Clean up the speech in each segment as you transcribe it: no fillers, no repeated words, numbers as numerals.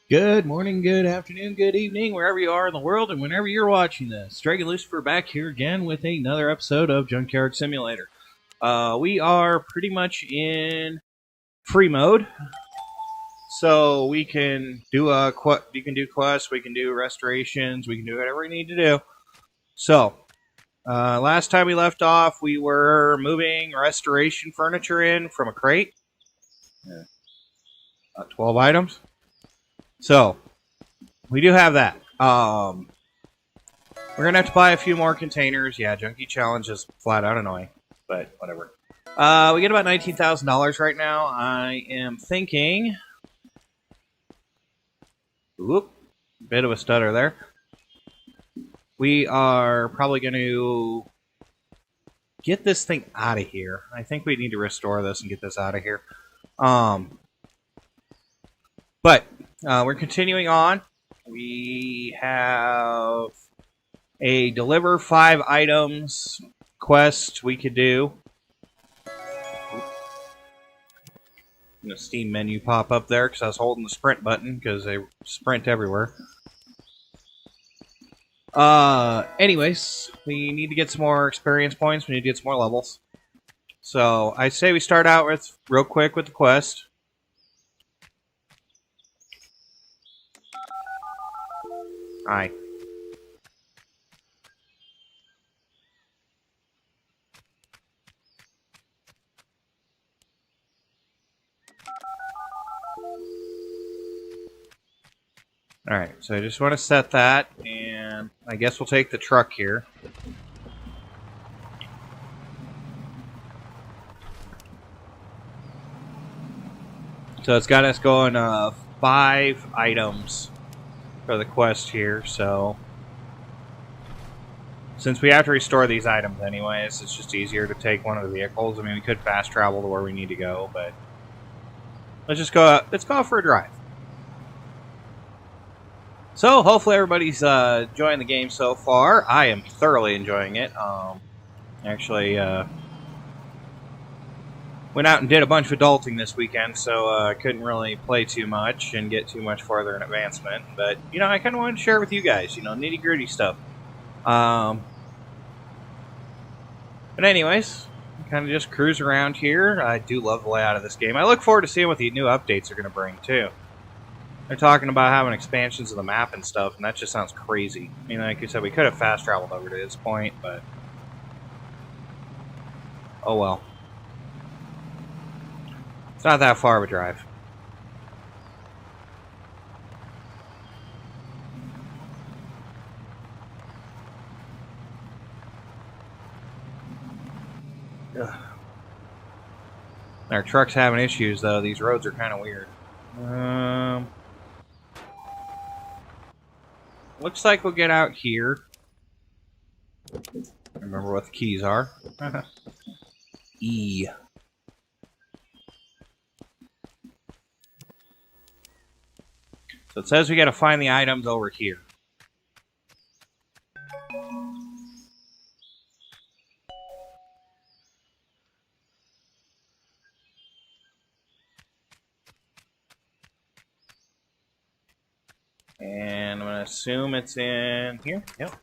Good morning, good afternoon, good evening, wherever you are in the world and whenever you're watching this. Dragon Lucifer back here again with another episode of Junkyard Simulator. We are pretty much in free mode, so we can do quests, we can do restorations, we can do whatever we need to do. So, last time we left off, we were moving restoration furniture in from a crate. 12 items. So, we do have that. We're going to have to buy a few more containers. Yeah, Junkie Challenge is flat out annoying, but whatever. We get about $19,000 right now. I am thinking... Whoop. Bit of a stutter there. We are probably going to get this thing out of here. I think we need to restore this and get this out of here. But we're continuing on. We have a deliver 5 items quest we could do. And the Steam menu pop up there because I was holding the sprint button because they sprint everywhere. Anyways, we need to get some more experience points. We need to get some more levels. So I say we start out with real quick with the quest. Hi. Alright, so I just want to set that, and I guess we'll take the truck here. So it's got us going 5 items for the quest here, so... Since we have to restore these items anyways, it's just easier to take one of the vehicles. I mean, we could fast travel to where we need to go, but... Let's go for a drive. So, hopefully everybody's enjoying the game so far. I am thoroughly enjoying it. Actually, went out and did a bunch of adulting this weekend, so I couldn't really play too much and get too much farther in advancement. But, you know, I kind of wanted to share it with you guys, you know, nitty-gritty stuff. But anyways, kind of just cruise around here. I do love the layout of this game. I look forward to seeing what the new updates are going to bring, too. They're talking about having expansions of the map and stuff, and that just sounds crazy. I mean, like you said, we could have fast traveled over to this point, but... Oh well. It's not that far of a drive. Ugh. Our truck's having issues, though. These roads are kind of weird. Looks like we'll get out here. Remember what the keys are. E. So it says we got to find the items over here. And I'm going to assume it's in here. Yep.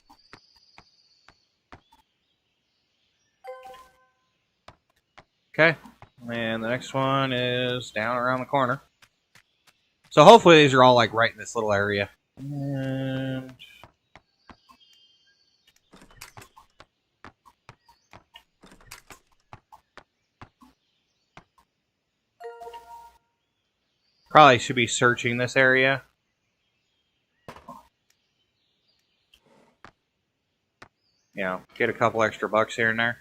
Okay. And the next one is down around the corner. So hopefully these are all like right in this little area. And... probably should be searching this area. You know, get a couple extra bucks here and there.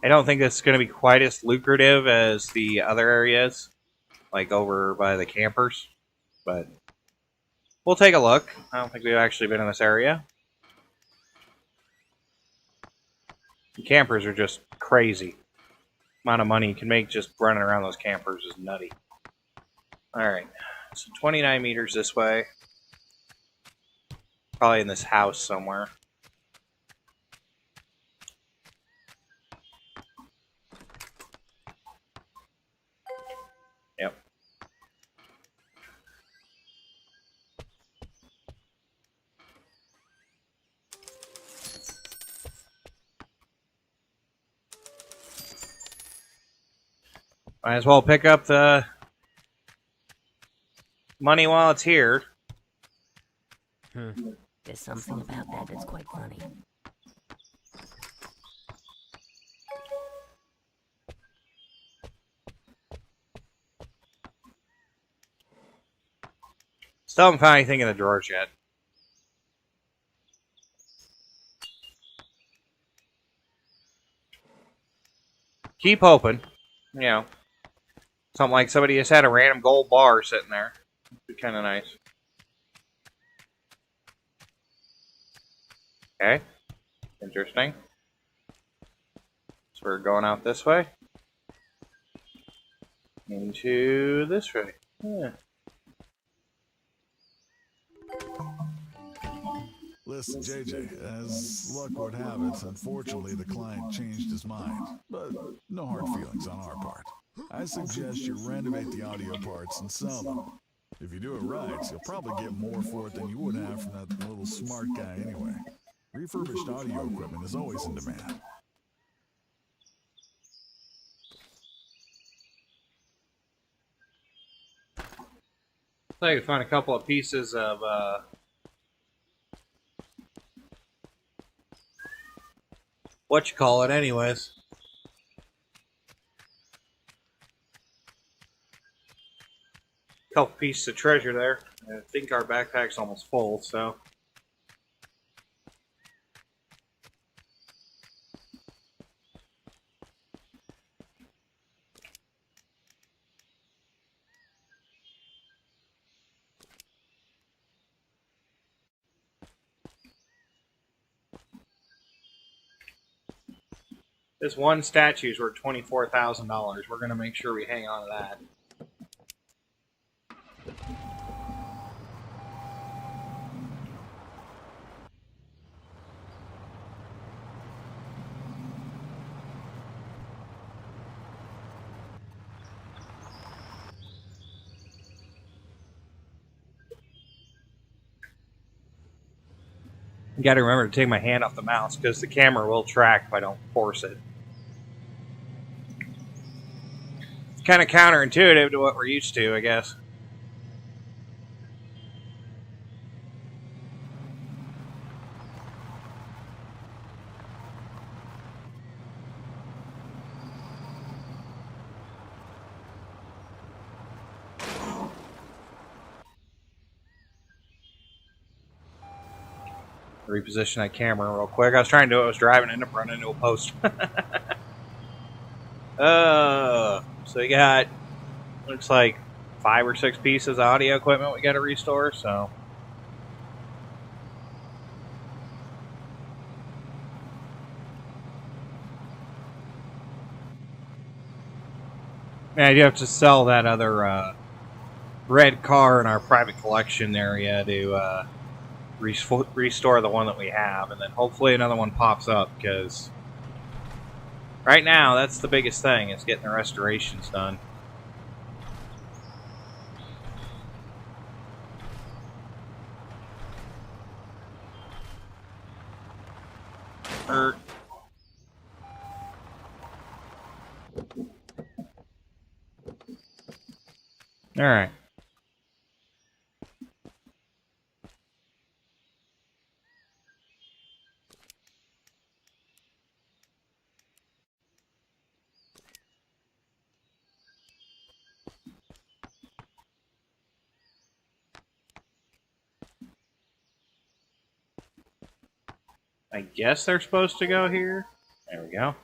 I don't think it's going to be quite as lucrative as the other areas, like over by the campers, but we'll take a look. I don't think we've actually been in this area. The campers are just crazy. The amount of money you can make just running around those campers is nutty. Alright, so 29 meters this way. Probably in this house somewhere. Might as well pick up the money while it's here. There's something about that that's quite funny. Still haven't found anything in the drawers yet. Keep hoping. You know, something like somebody just had a random gold bar sitting there. It'd be kind of nice. Okay. Interesting. So we're going out this way. Into this way. Yeah. Listen, JJ, as luck would have it, unfortunately the client changed his mind. But no hard feelings on our part. I suggest you renovate the audio parts and sell them. If you do it right, you'll probably get more for it than you would have from that little smart guy anyway. Refurbished audio equipment is always in demand. So I could find a couple of pieces of what you call it anyways. Couple pieces of treasure there. I think our backpack's almost full, so. This one statue's worth $24,000. We're going to make sure we hang on to that. You got to remember to take my hand off the mouse because the camera will track if I don't force it. It's kind of counterintuitive to what we're used to, I guess. Reposition that camera real quick. I was trying to do it. I was driving and running into a post. So we got, looks like 5 or 6 pieces of audio equipment we got to restore. So yeah, you have to sell that other red car in our private collection area to restore the one that we have, and then hopefully another one pops up, because right now that's the biggest thing, is getting the restorations done. Alright. I guess they're supposed to go here. There we go.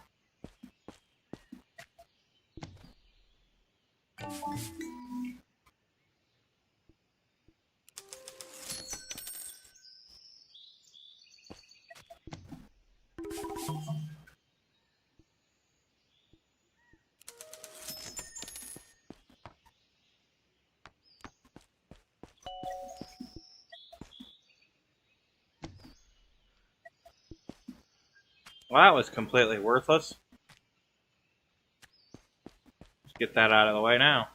Well, that was completely worthless. Let's get that out of the way now.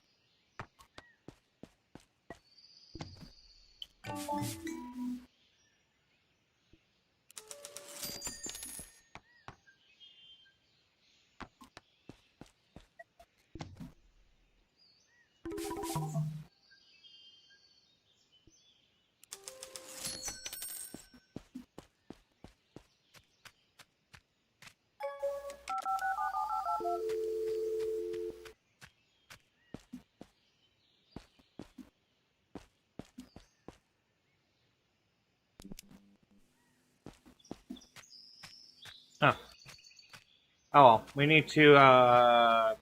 Oh, we need to,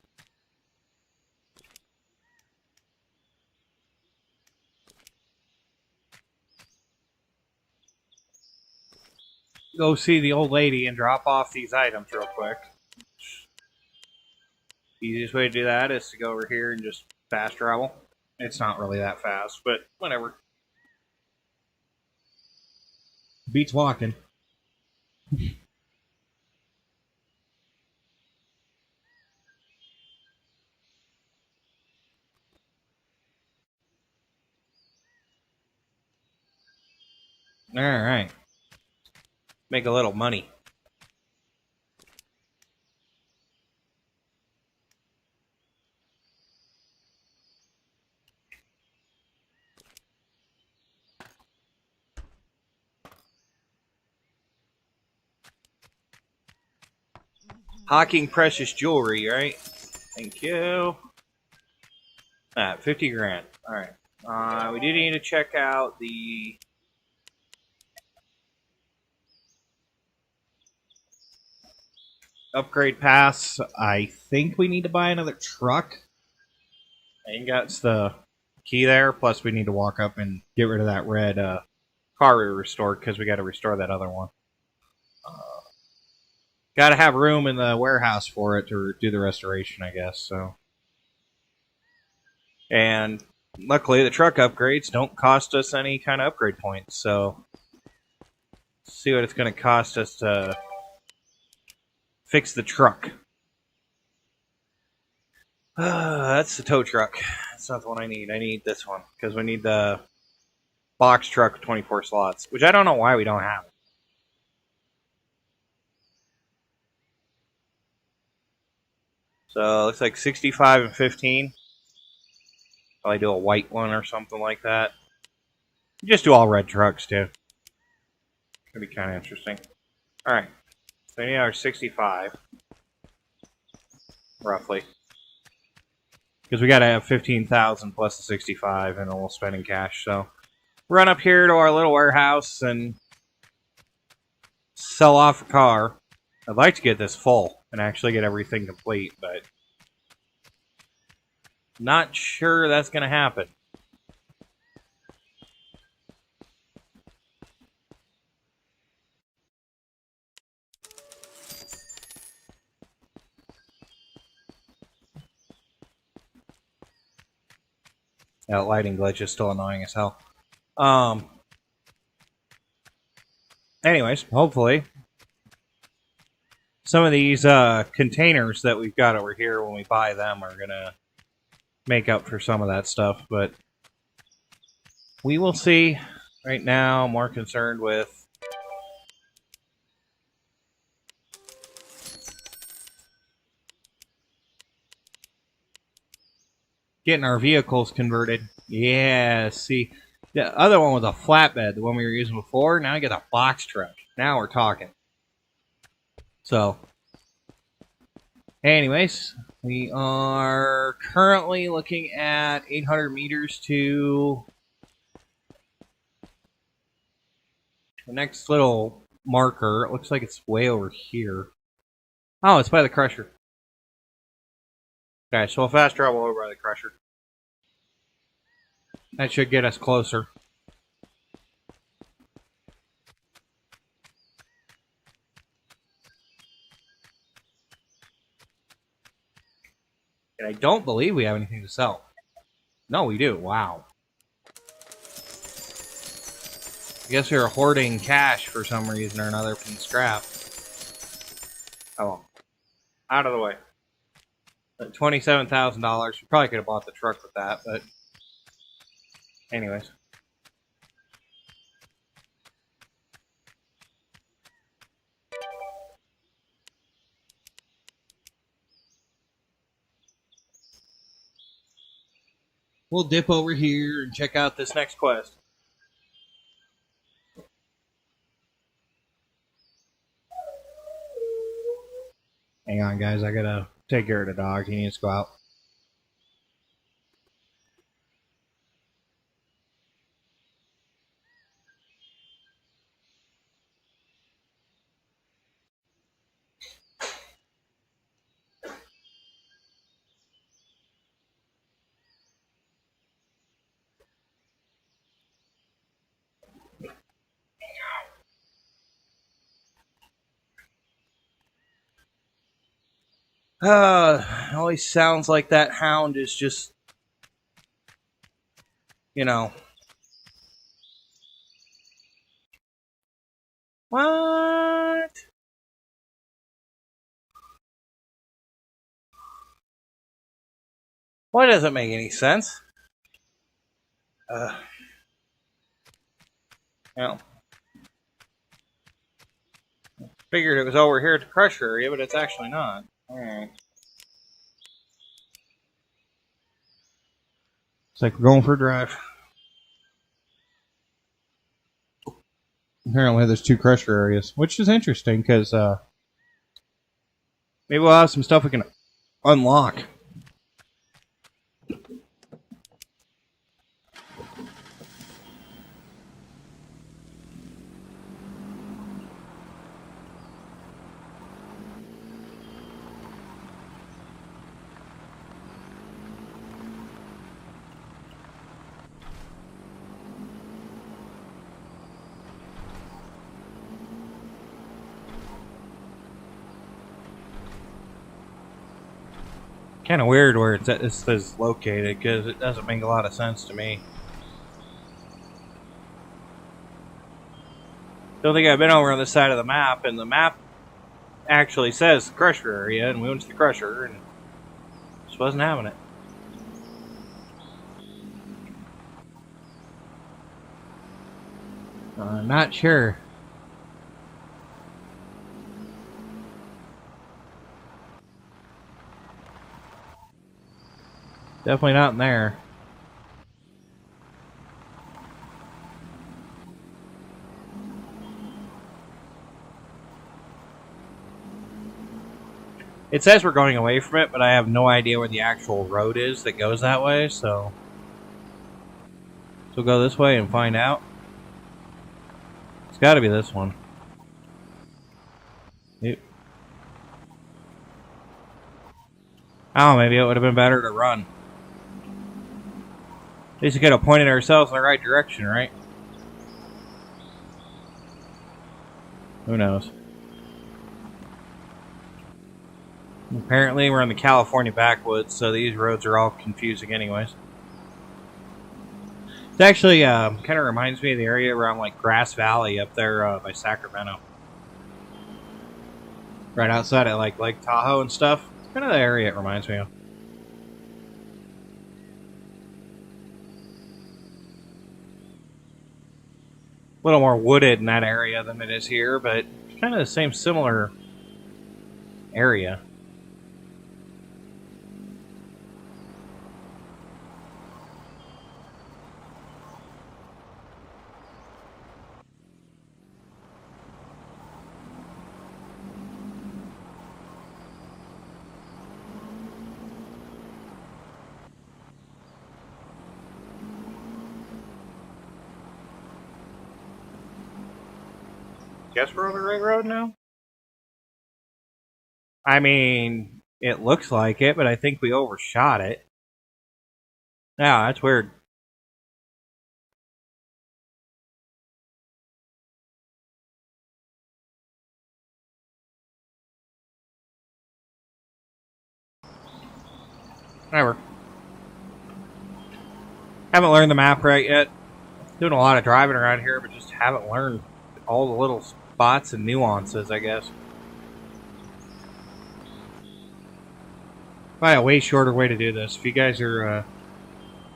go see the old lady and drop off these items real quick. The easiest way to do that is to go over here and just fast travel. It's not really that fast, but whatever. Beats walking. Alright. Make a little money. Hawking precious jewelry, right? Thank you. 50 grand. Alright. We do need to check out the upgrade pass. I think we need to buy another truck. I think that's the key there. Plus, we need to walk up and get rid of that red car we restored because we got to restore that other one. Got to have room in the warehouse for it to do the restoration, I guess. So, and luckily, the truck upgrades don't cost us any kind of upgrade points. So, let's see what it's going to cost us to fix the truck. That's the tow truck. That's not the one I need. I need this one because we need the box truck with 24 slots, which I don't know why we don't have it. So it looks like 65 and 15. Probably do a white one or something like that. Just do all red trucks too. Could be kind of interesting. All right. So we need our 65, roughly, because we got to have 15,000 plus the 65, and then we'll spend in cash. So run up here to our little warehouse and sell off a car. I'd like to get this full and actually get everything complete, but not sure that's going to happen. That lighting glitch is still annoying as hell. Anyways, hopefully some of these containers that we've got over here when we buy them are going to make up for some of that stuff, but we will see. Right now, I'm more concerned with getting our vehicles converted. Yeah, see, the other one was a flatbed, the one we were using before. Now I get a box truck. Now we're talking. So, anyways, we are currently looking at 800 meters to the next little marker. It looks like it's way over here. Oh, it's by the crusher. Okay, so we'll fast travel over by the crusher. That should get us closer. And I don't believe we have anything to sell. No, we do. Wow. I guess we were hoarding cash for some reason or another from scrap. Oh, well. Out of the way. $27,000. We probably could have bought the truck with that, but anyways. We'll dip over here and check out this next quest. Hang on, guys. I gotta take care of the dog. He needs to go out. It always sounds like that hound is just, you know. What? Why doesn't make any sense? Well, figured it was over here at the crusher area, but it's actually not. Alright. It's like we're going for a drive. Apparently there's 2 crusher areas, which is interesting because maybe we'll have some stuff we can unlock. Kind of weird where it says located because it doesn't make a lot of sense to me. Don't think I've been over on this side of the map, and the map actually says crusher area, and we went to the crusher and just wasn't having it. Not sure. Definitely not in there. It says we're going away from it, but I have no idea where the actual road is that goes that way, so we'll go this way and find out. It's got to be this one. Yep. Oh, maybe it would have been better to run. At least we could have pointed ourselves in the right direction, right? Who knows? Apparently we're in the California backwoods, so these roads are all confusing anyways. It actually kind of reminds me of the area around like Grass Valley up there by Sacramento. Right outside of like Lake Tahoe and stuff. It's kind of the area it reminds me of. A little more wooded in that area than it is here, but kind of the same similar area. Guess we're on the right road now? I mean, it looks like it, but I think we overshot it. Yeah, that's weird. Whatever. Haven't learned the map right yet. Doing a lot of driving around here, but just haven't learned all the little spots and nuances, I guess. Probably a way shorter way to do this. If you guys are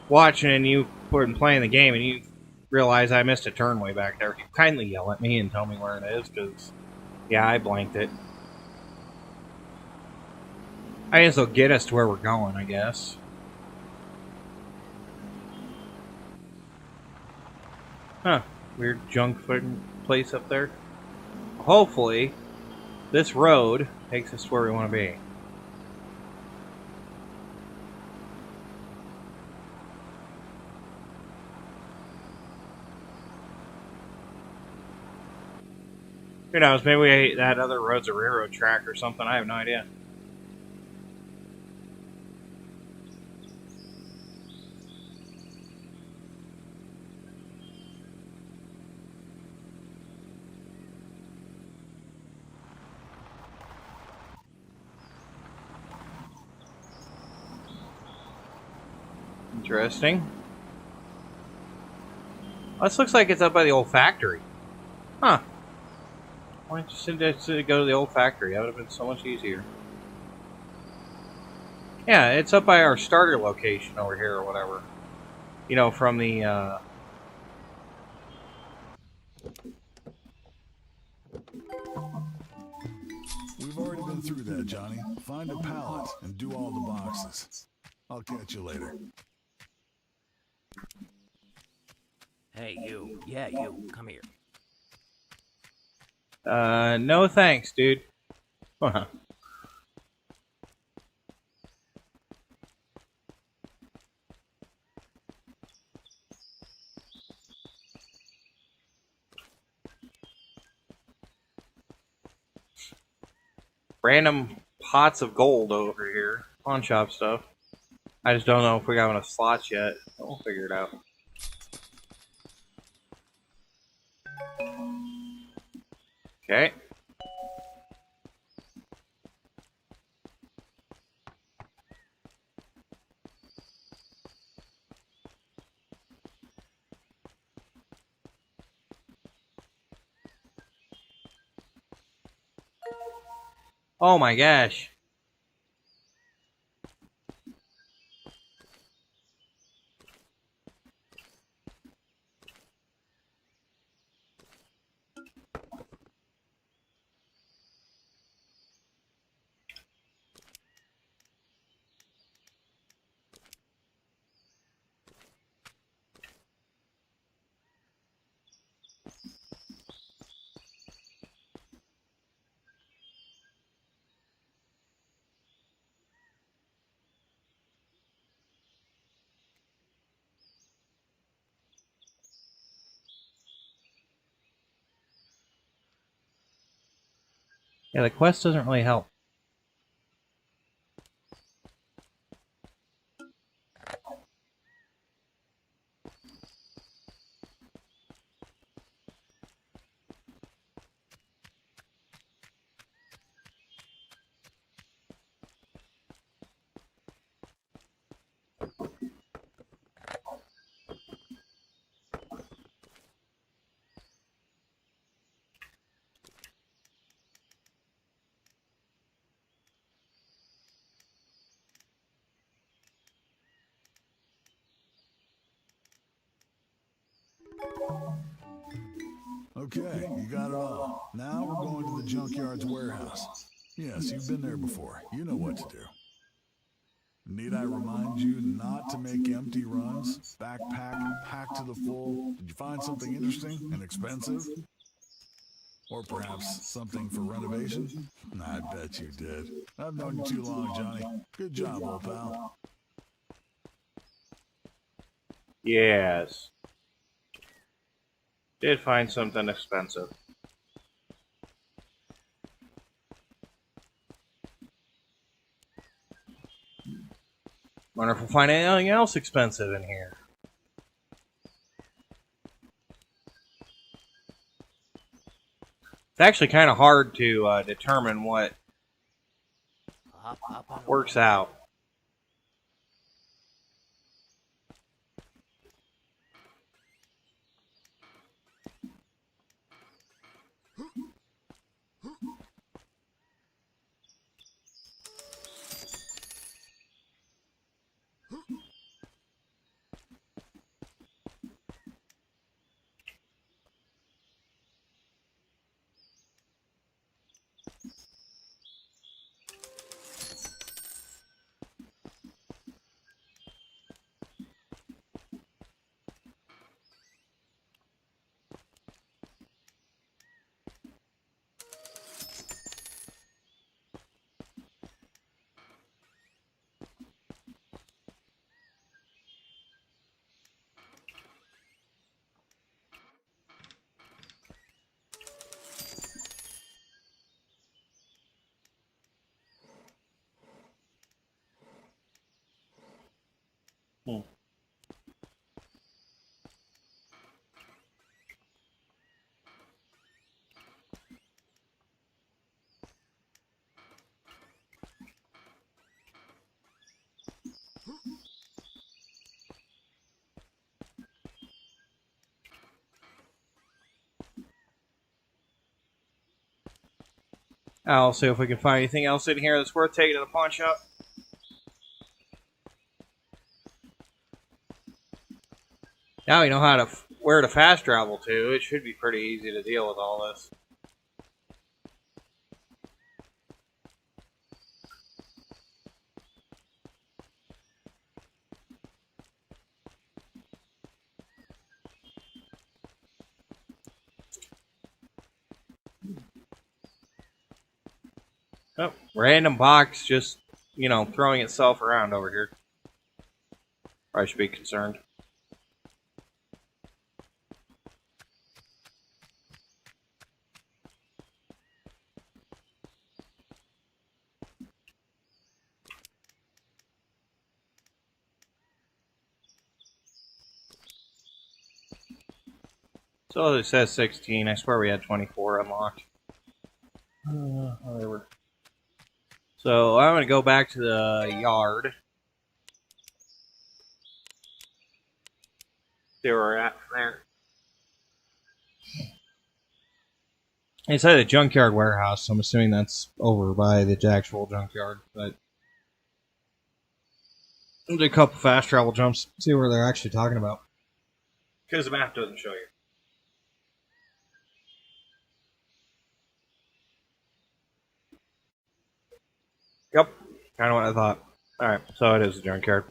watching and you've been playing the game and you realize I missed a turn way back there, kindly yell at me and tell me where it is, because, yeah, I blanked it. I guess they'll get us to where we're going, I guess. Huh. Weird junk place up there. Hopefully, this road takes us to where we want to be. Who knows? Maybe that other road's a railroad track or something. I have no idea. Interesting. Oh, this looks like it's up by the old factory. Huh. Why don't you just go to the old factory? That would have been so much easier. Yeah, it's up by our starter location over here or whatever. You know, from the, We've already been through that, Johnny. Find a pallet and do all the boxes. I'll catch you later. Hey, you. Yeah, you. Come here. no thanks, dude. Random pots of gold over here. Pawn shop stuff. I just don't know if we got enough slots yet. We'll figure it out. Okay. Oh my gosh. Yeah, the quest doesn't really help. Okay, you got it all. Now we're going to the junkyard's warehouse. Yes, you've been there before. You know what to do. Need I remind you not to make empty runs? Backpack packed to the full? Did you find something interesting and expensive? Or perhaps something for renovation? I bet you did. I've known you too long, Johnny. Good job, old pal. Yes. Did find something expensive. Wonder if we'll find anything else expensive in here. It's actually kind of hard to determine what Hop works out. I'll see if we can find anything else in here that's worth taking to the pawn shop. Now we know how to where to fast travel to. It should be pretty easy to deal with all this. Oh, random box just, throwing itself around over here. I should be concerned. So it says 16. I swear we had 24 unlocked. Whatever. So I'm going to go back to the yard. See where we're at from there. It said a junkyard warehouse, so I'm assuming that's over by the actual junkyard. But we'll do a couple fast travel jumps, see where they're actually talking about. Because the map doesn't show you. Yep, kind of what I thought. Alright, so it is a junkyard.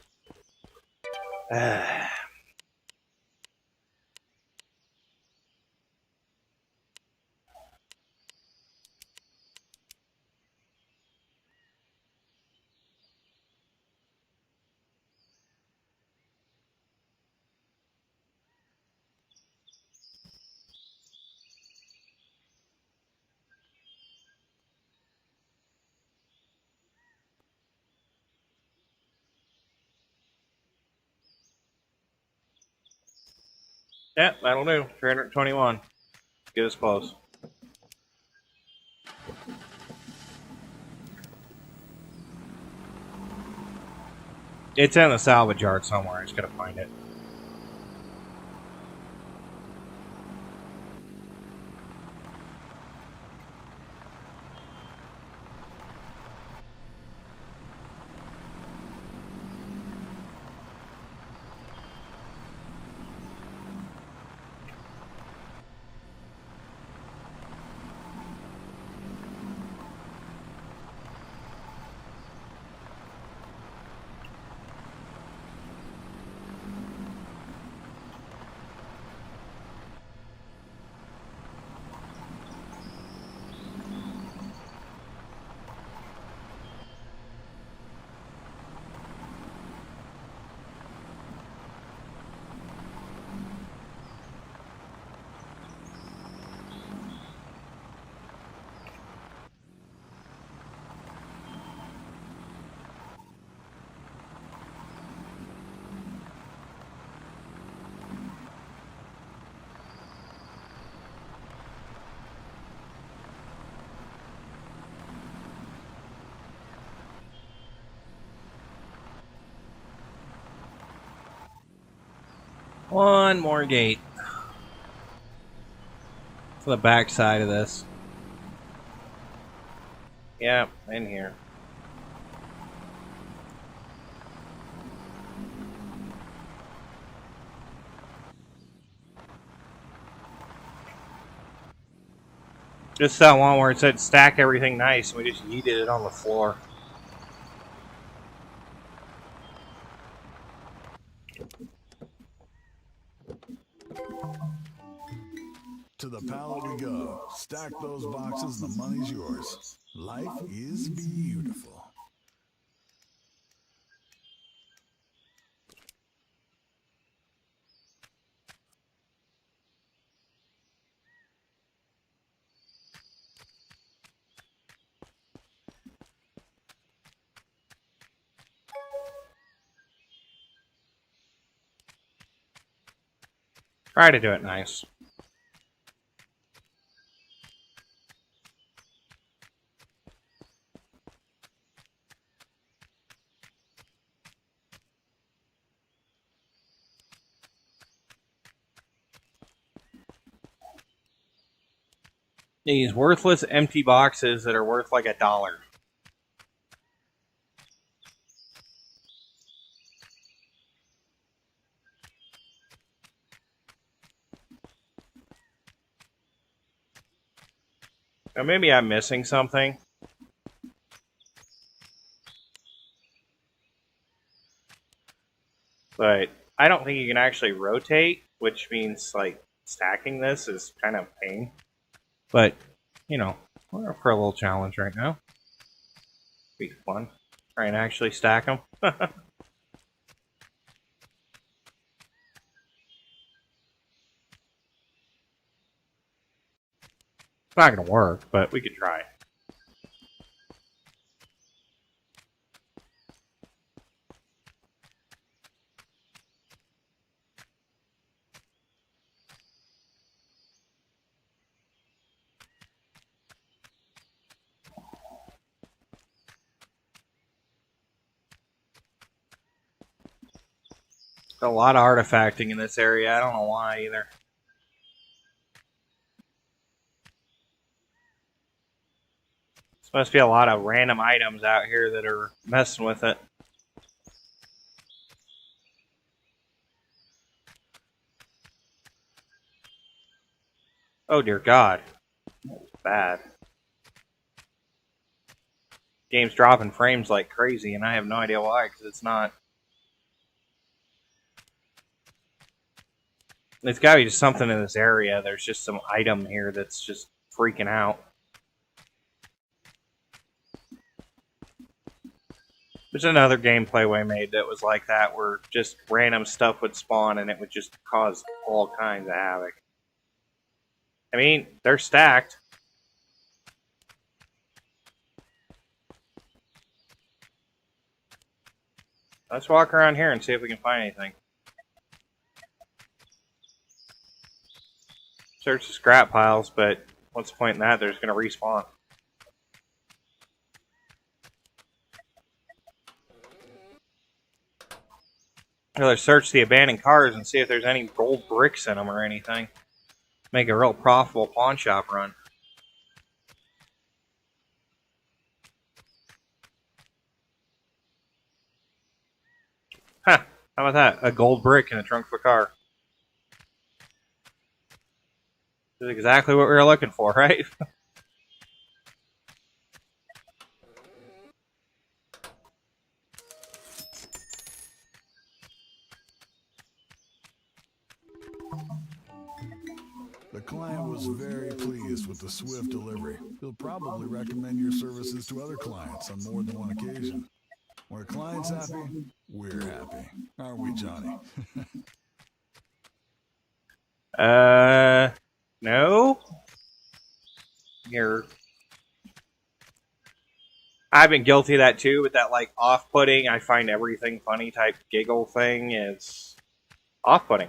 Yeah, that'll do. 321. Get us close. It's in the salvage yard somewhere. I just gotta find it. One more gate. To the back side of this. Yep, in here. Just that one where it said stack everything nice, and we just yeeted it on the floor. To the pallet we go. Stack those boxes and the money's yours. Life is beautiful. Try to do it nice. These worthless empty boxes that are worth like $1. Or maybe I'm missing something. But I don't think you can actually rotate, which means like stacking this is kind of a pain. But, you know, we're up for a little challenge right now. Be fun. Try and actually stack them. It's not going to work, but we could try. A lot of artifacting in this area. I don't know why either. This must be a lot of random items out here that are messing with it. Oh dear God. Bad. Game's dropping frames like crazy, and I have no idea why, because it's not. It's gotta be just something in this area. There's just some item here that's just freaking out. There's another gameplay we made that was like that, where just random stuff would spawn and it would just cause all kinds of havoc. I mean, they're stacked. Let's walk around here and see if we can find anything. Search the scrap piles, but what's the point in that? They're just going to respawn. Let's search the abandoned cars and see if there's any gold bricks in them or anything. Make a real profitable pawn shop run. Huh, how about that? A gold brick in the trunk of a car. This is exactly what we were looking for, right? The client was very pleased with the swift delivery. He'll probably recommend your services to other clients on more than one occasion. When a client's happy, we're happy. Aren't we, Johnny? No. I've been guilty of that too, but that like off-putting, I find everything funny type giggle thing is off-putting.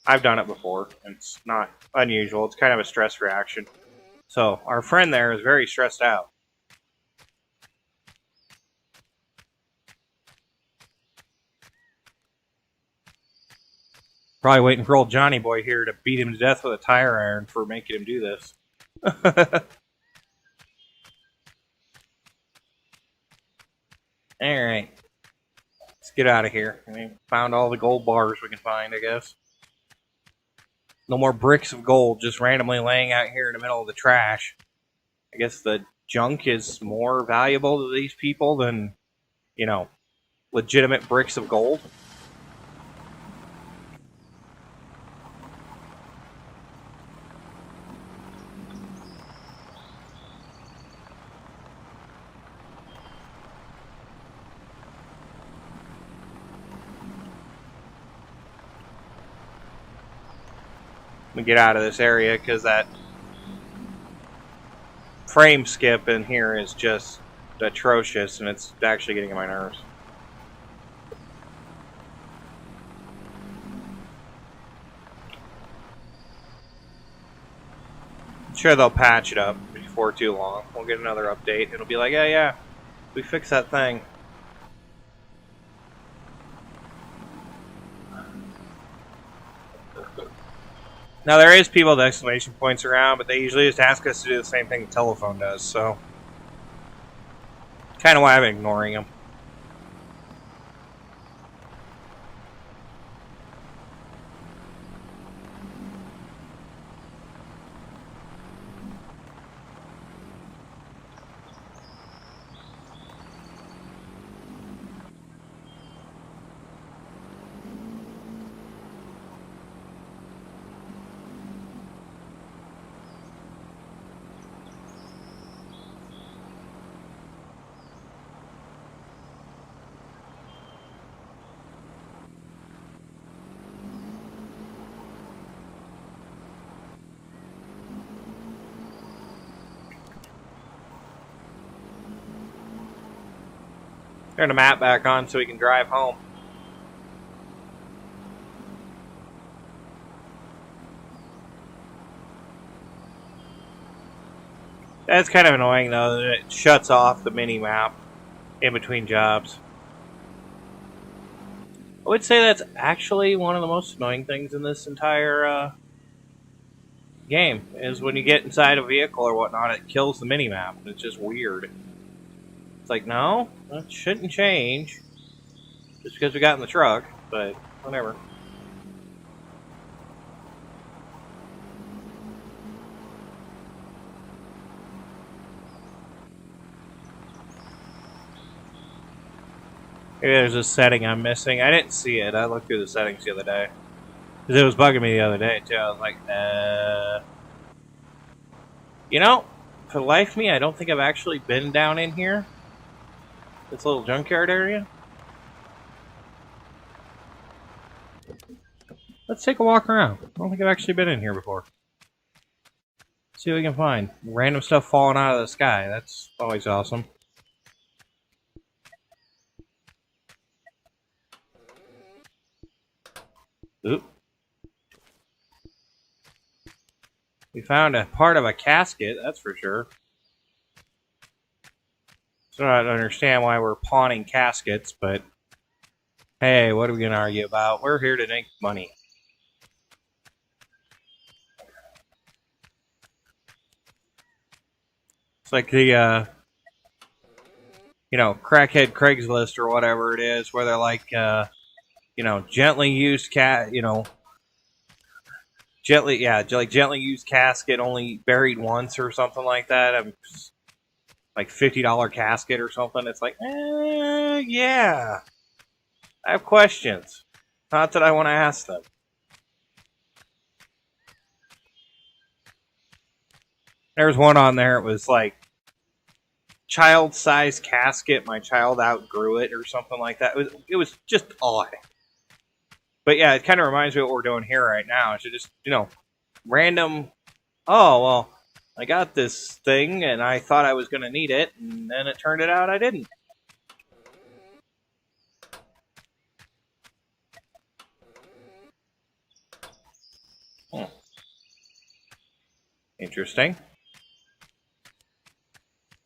I've done it before. It's not unusual. It's kind of a stress reaction. So our friend there is very stressed out. Probably waiting for old Johnny Boy here to beat him to death with a tire iron for making him do this. Alright. Let's get out of here. We found all the gold bars we can find, I guess. No more bricks of gold just randomly laying out here in the middle of the trash. I guess the junk is more valuable to these people than, you know, legitimate bricks of gold. We get out of this area because that frame skip in here is just atrocious, and it's actually getting on my nerves. I'm sure they'll patch it up before too long. We'll get another update. It'll be like, yeah, we fixed that thing. Now, there is people with exclamation points around, but they usually just ask us to do the same thing the telephone does, so... kind of why I'm ignoring them. Turn the map back on so we can drive home. That's kind of annoying, though, that it shuts off the mini-map in between jobs. I would say that's actually one of the most annoying things in this entire game, is when you get inside a vehicle or whatnot, it kills the mini-map. It's just weird. It's like, no, that shouldn't change just because we got in the truck, but whatever. Maybe there's a setting I'm missing. I didn't see it. I looked through the settings the other day. Because it was bugging me the other day, too. I was like, You know, for the life of me, I don't think I've actually been down in here. This little junkyard area. Let's take a walk around. I don't think I've actually been in here before. See what we can find. Random stuff falling out of the sky. That's always awesome. Oop. We found a part of a casket, that's for sure. So I don't understand why we're pawning caskets, but hey, what are we going to argue about? We're here to make money. It's like the, crackhead Craigslist or whatever it is, where they're like, gently used gently used casket, only buried once or something like that. Like $50 casket or something. It's like, yeah. I have questions. Not that I want to ask them. There's one on there. It was like child-sized casket. My child outgrew it or something like that. It was just odd. But yeah, it kind of reminds me of what we're doing here right now. It's just, random. Oh, well, I got this thing and I thought I was going to need it. And then it turned out I didn't. Interesting.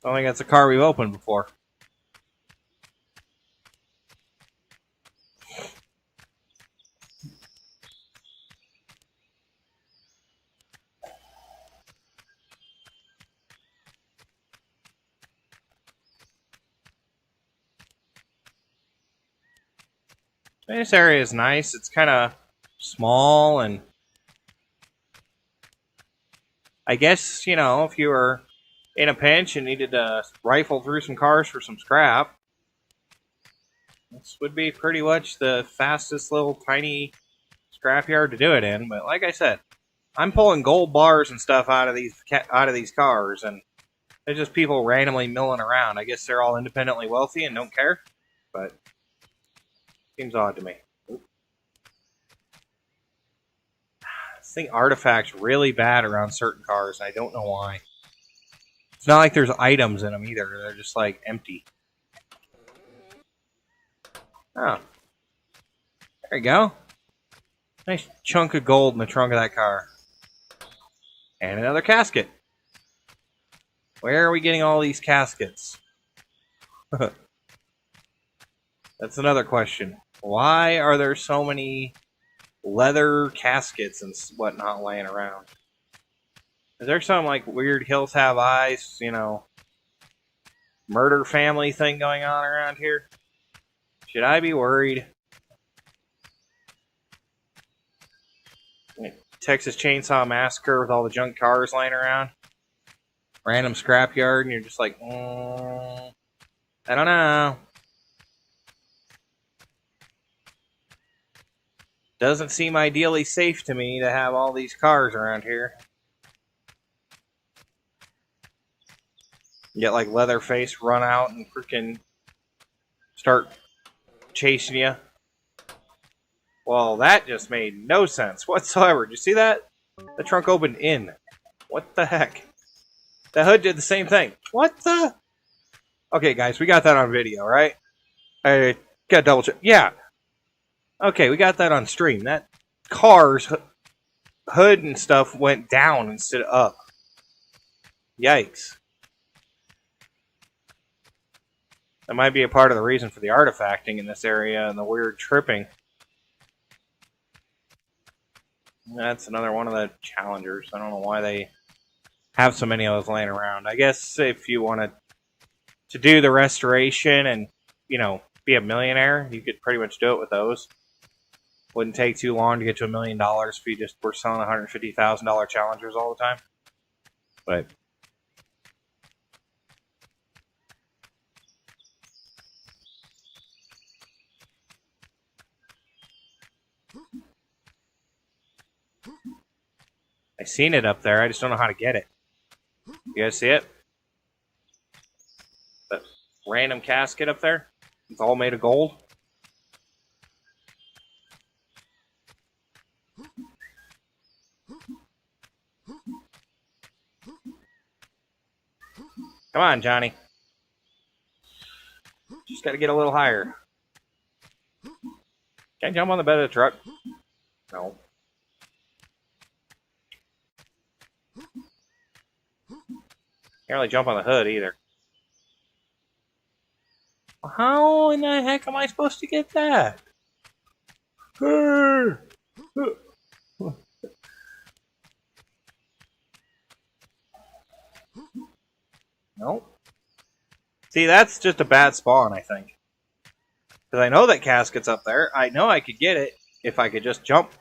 I don't think that's a car we've opened before. This area is nice. It's kind of small, and I guess, if you were in a pinch and needed to rifle through some cars for some scrap, this would be pretty much the fastest little tiny scrapyard to do it in. But like I said, I'm pulling gold bars and stuff out of these cars, and they're just people randomly milling around. I guess they're all independently wealthy and don't care, but seems odd to me. This thing artifacts really bad around certain cars, and I don't know why. It's not like there's items in them either. They're just like empty. Oh. There you go. Nice chunk of gold in the trunk of that car. And another casket. Where are we getting all these caskets? That's another question. Why are there so many leather caskets and whatnot laying around. Is there some like weird Hills Have Eyes, murder family thing going on around here? Should I be worried? Texas Chainsaw Massacre with all the junk cars laying around. Random scrapyard, and you're just like, I don't know. Doesn't seem ideally safe to me to have all these cars around here. You get like Leatherface run out and freaking start chasing you. Well, that just made no sense whatsoever. Did you see that? The trunk opened in. What the heck? The hood did the same thing. What the? Okay, guys, we got that on video, right? I gotta double check. Yeah. Okay, we got that on stream. That car's hood and stuff went down instead of up. Yikes. That might be a part of the reason for the artifacting in this area and the weird tripping. That's another one of the challengers. I don't know why they have so many of those laying around. I guess if you wanted to do the restoration and, be a millionaire, you could pretty much do it with those. Wouldn't take too long to get to $1 million if you just were selling $150,000 challengers all the time. But I seen it up there. I just don't know how to get it. You guys see it? That random casket up there? It's all made of gold. Come on, Johnny. Just got to get a little higher. Can I jump on the bed of the truck? No. Can't really jump on the hood either. How in the heck am I supposed to get that? Nope. See, that's just a bad spawn, I think. Because I know that casket's up there. I know I could get it if I could just jump.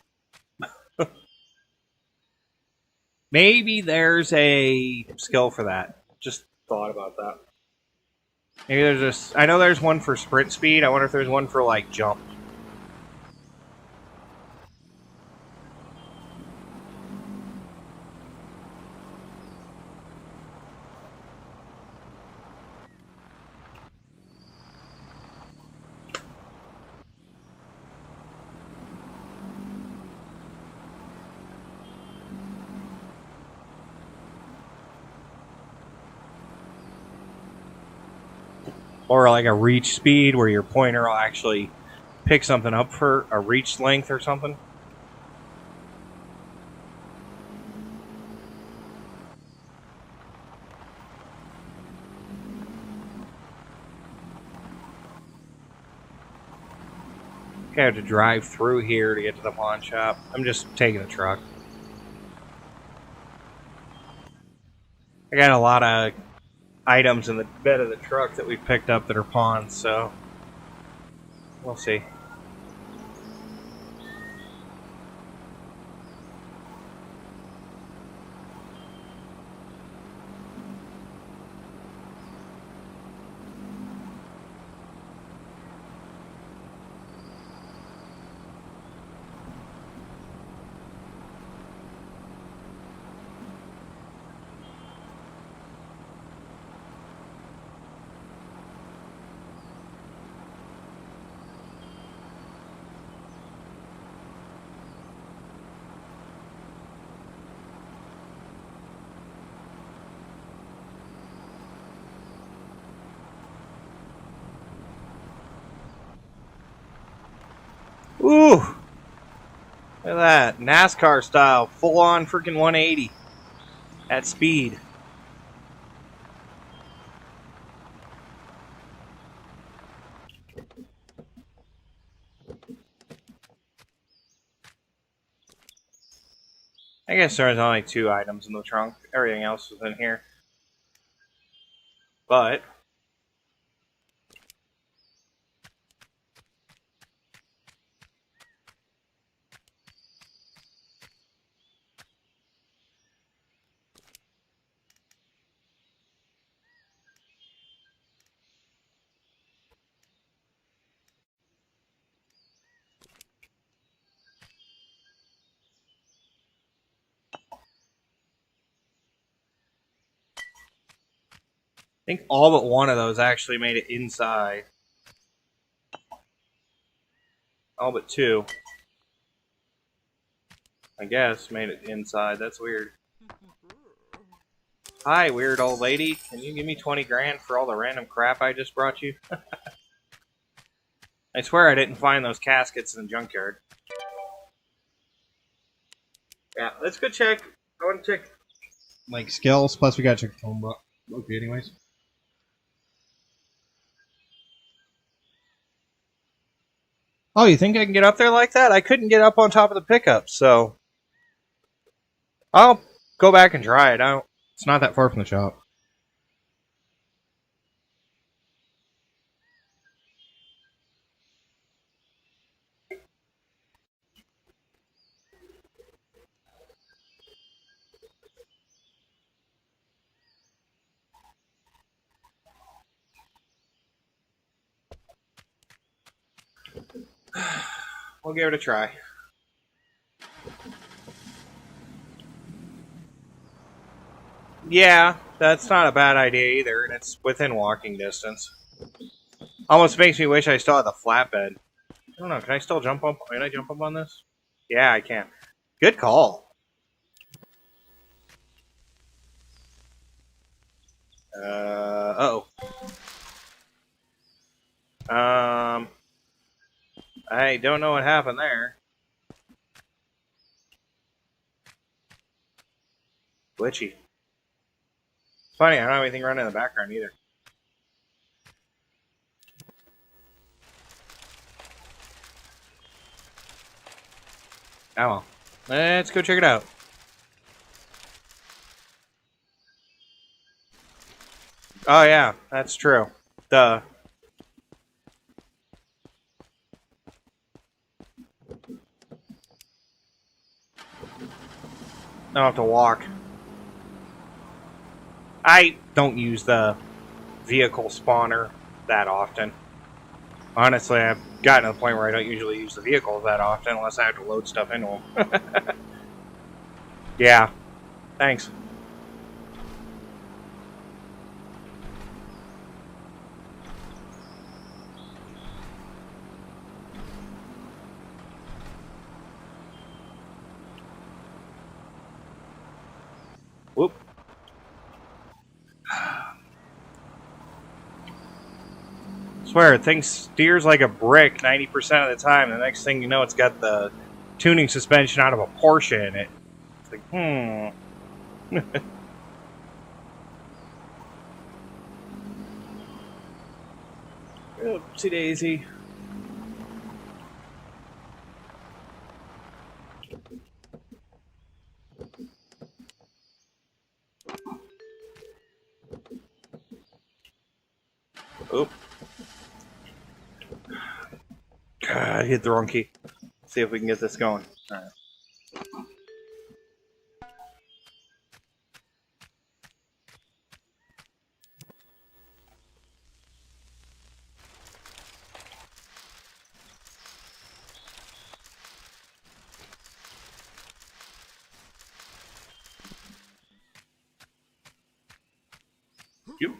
Maybe there's a skill for that. Just thought about that. Maybe there's I know there's one for sprint speed. I wonder if there's one for, like, jump. Or like a reach speed where your pointer will actually pick something up for a reach length or something. I have to drive through here to get to the pawn shop. I'm just taking a truck. I got a lot of items in the bed of the truck that we picked up that are pawns, so we'll see. Ooh! Look at that. NASCAR style. Full on freaking 180 at speed. I guess there's only 2 items in the trunk. Everything else was in here. But I think all but one of those actually made it inside. All but 2, I guess, made it inside. That's weird. Hi, weird old lady. Can you give me 20 grand for all the random crap I just brought you? I swear I didn't find those caskets in the junkyard. Yeah, let's go check. I want to check, like, skills, plus we gotta check the phone book. Okay, anyways. Oh, you think I can get up there like that? I couldn't get up on top of the pickup, so I'll go back and try it. It's not that far from the shop. We'll give it a try. Yeah, that's not a bad idea either, and it's within walking distance. Almost makes me wish I still had the flatbed. I don't know, can I still jump up? Can I jump up on this? Yeah, I can. Good call. Uh-oh. I don't know what happened there. Glitchy. Funny, I don't have anything running in the background either. Oh well. Let's go check it out. Oh yeah, that's true. Duh. I don't have to walk. I don't use the vehicle spawner that often. Honestly, I've gotten to the point where I don't usually use the vehicles that often unless I have to load stuff into them. Yeah, thanks. Whoop. Swear, it thing steers like a brick 90% of the time. The next thing you know, it's got the tuning suspension out of a Porsche in it. It's like, Oopsie daisy. Oop. God, I hit the wrong key. Let's see if we can get this going. Alright. You.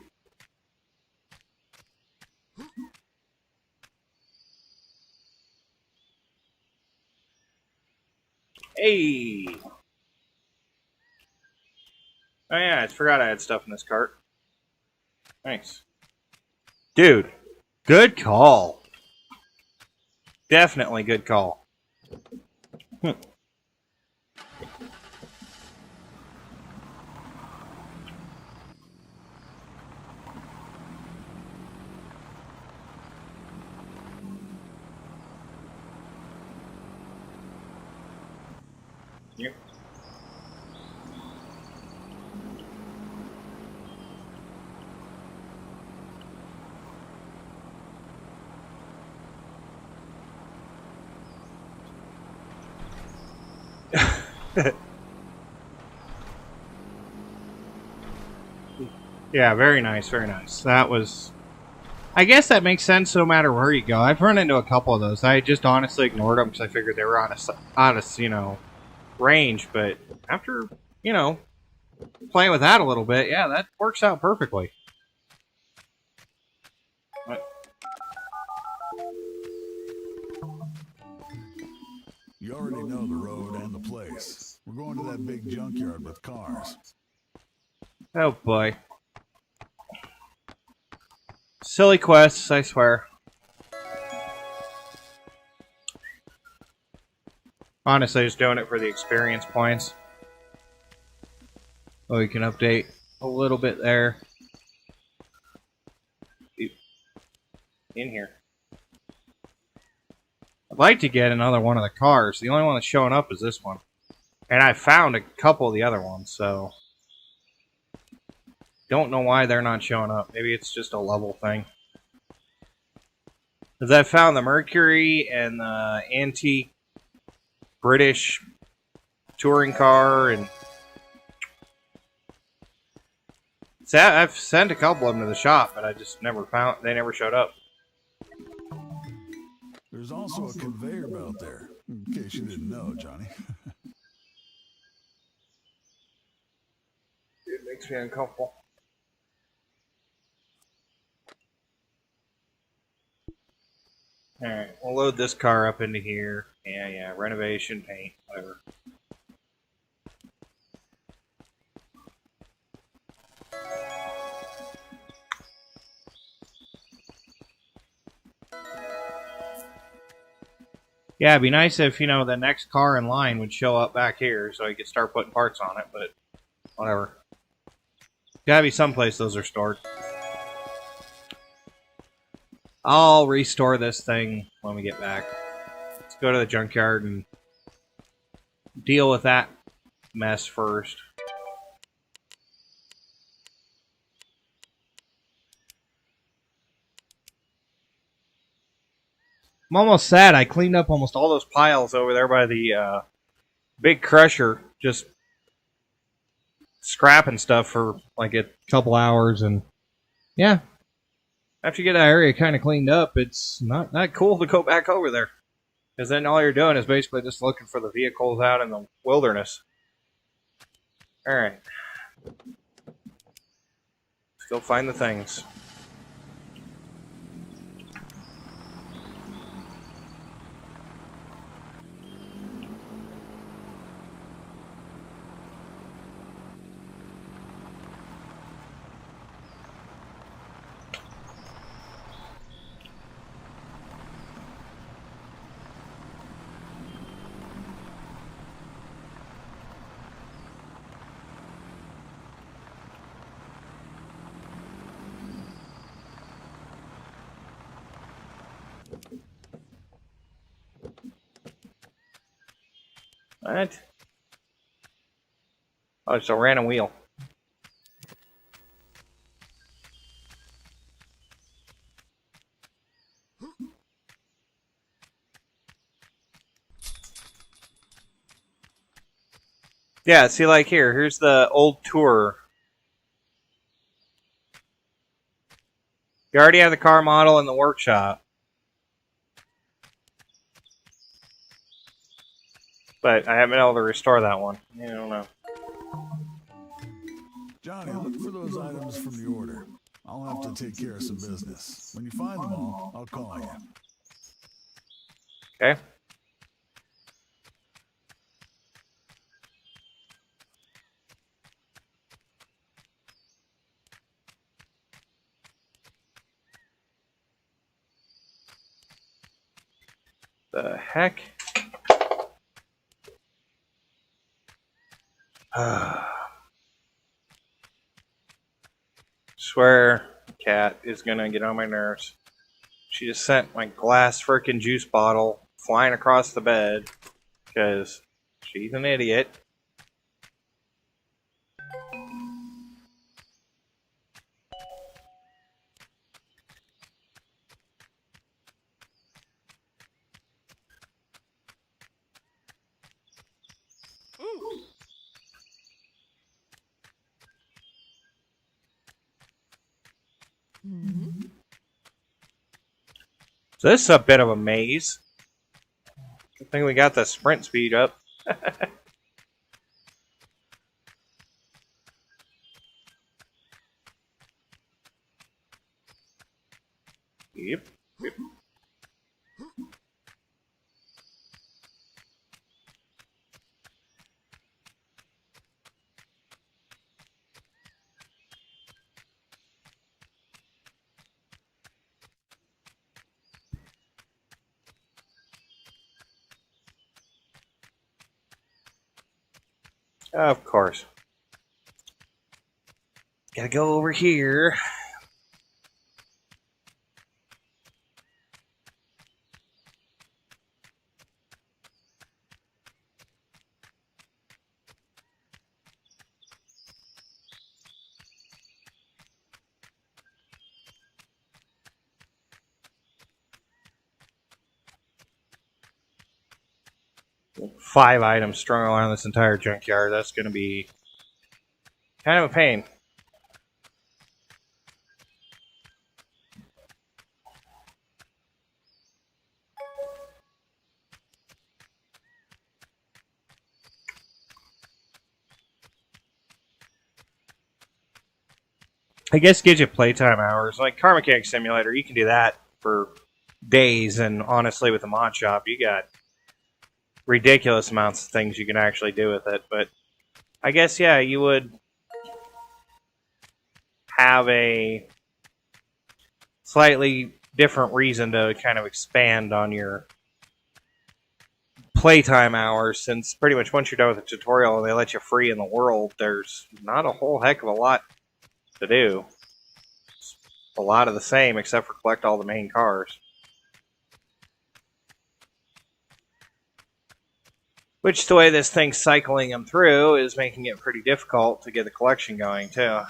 Hey! Oh yeah, I forgot I had stuff in this cart. Thanks. Dude, good call. Definitely good call. Yep. Yeah, very nice, very nice. That was... I guess that makes sense no matter where you go. I've run into a couple of those. I just honestly ignored them because I figured they were out of, range. But after, playing with that a little bit, yeah, that works out perfectly. You already know the road and the place. We're going to that big junkyard with cars. Oh, boy. Silly quests, I swear. Honestly, just doing it for the experience points. Oh, you can update a little bit there. In here. I'd like to get another one of the cars. The only one that's showing up is this one. And I found a couple of the other ones, so... Don't know why they're not showing up. Maybe it's just a level thing. Because I found the Mercury and the antique British touring car, and... I've sent a couple of them to the shop, but I just never found... They never showed up. There's also a conveyor belt there, in case you didn't know, Johnny. It makes me uncomfortable. Alright, we'll load this car up into here. Yeah, renovation, paint, whatever. Yeah, it'd be nice if, the next car in line would show up back here so I could start putting parts on it, but whatever. Gotta be someplace those are stored. I'll restore this thing when we get back. Let's go to the junkyard and deal with that mess first. I'm almost sad. I cleaned up almost all those piles over there by the big crusher, just scrapping stuff for like a couple hours, and yeah, after you get that area kind of cleaned up, it's not that cool to go back over there, because then all you're doing is basically just looking for the vehicles out in the wilderness. All right, let's go find the things. What? Oh, it's a random wheel. Yeah, see, like here's the old tour. You already have the car model in the workshop. But I haven't been able to restore that one. I don't know. Johnny, look for those items from the order. I'll have to take care of some business. When you find them all, I'll call you. Okay. The heck? Swear, cat is gonna get on my nerves. She just sent my glass frickin' juice bottle flying across the bed because she's an idiot. So this is a bit of a maze. I think we got the sprint speed up. Yep. Of course. Gotta go over here. Five items strung around this entire junkyard. That's going to be kind of a pain. I guess it gives you playtime hours. Like Car Mechanic Simulator, you can do that for days. And honestly, with the mod shop, you got ridiculous amounts of things you can actually do with it. But I guess, yeah, you would have a slightly different reason to kind of expand on your playtime hours, since pretty much once you're done with the tutorial and they let you free in the world, there's not a whole heck of a lot to do. It's a lot of the same except for collect all the main cars. Which, the way this thing's cycling them through is making it pretty difficult to get the collection going, too. Of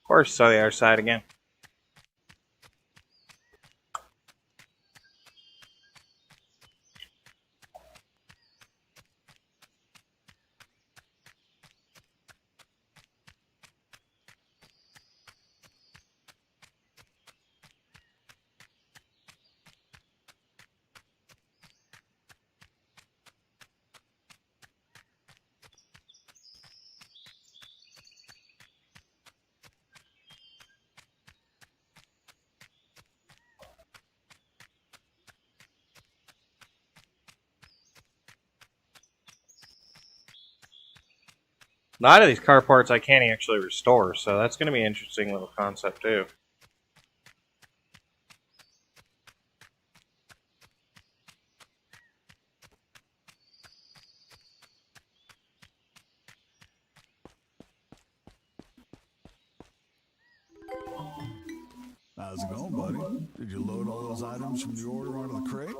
course, so the other side again. A lot of these car parts I can't actually restore, so that's going to be an interesting little concept, too. How's it going, buddy? Did you load all those items from the order onto the crate?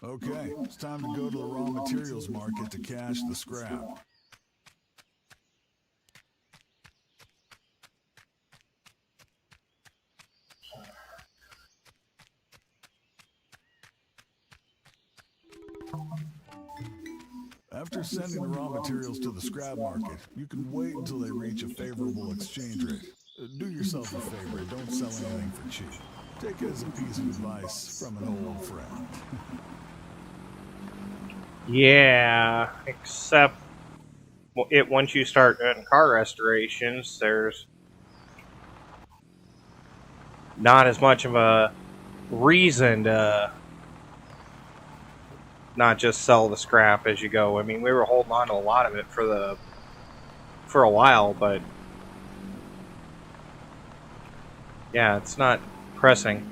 Okay, it's time to go to the raw materials market to cash the scrap. After sending the raw materials to the scrap market, you can wait until they reach a favorable exchange rate. Do yourself a favor and don't sell anything for cheap. Take it as a piece of advice from an old friend. Yeah, except once you start doing car restorations, there's not as much of a reason to not just sell the scrap as you go. I mean, we were holding on to a lot of it for a while, but yeah, it's not pressing.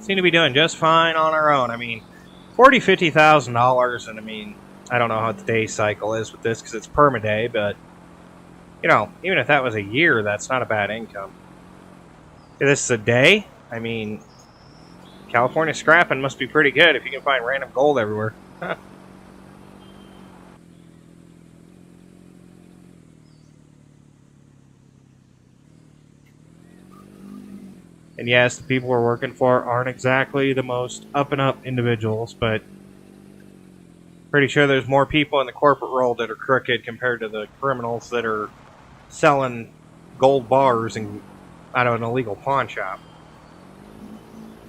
seem to be doing just fine on our own. I mean, $40,000-$50,000, and I mean, I don't know how the day cycle is with this because it's permaday, but you know, even if that was a year, that's not a bad income. If this is a day, I mean, California scrapping must be pretty good if you can find random gold everywhere. And yes, the people we're working for aren't exactly the most up-and-up individuals, but pretty sure there's more people in the corporate world that are crooked compared to the criminals that are selling gold bars and out of an illegal pawn shop.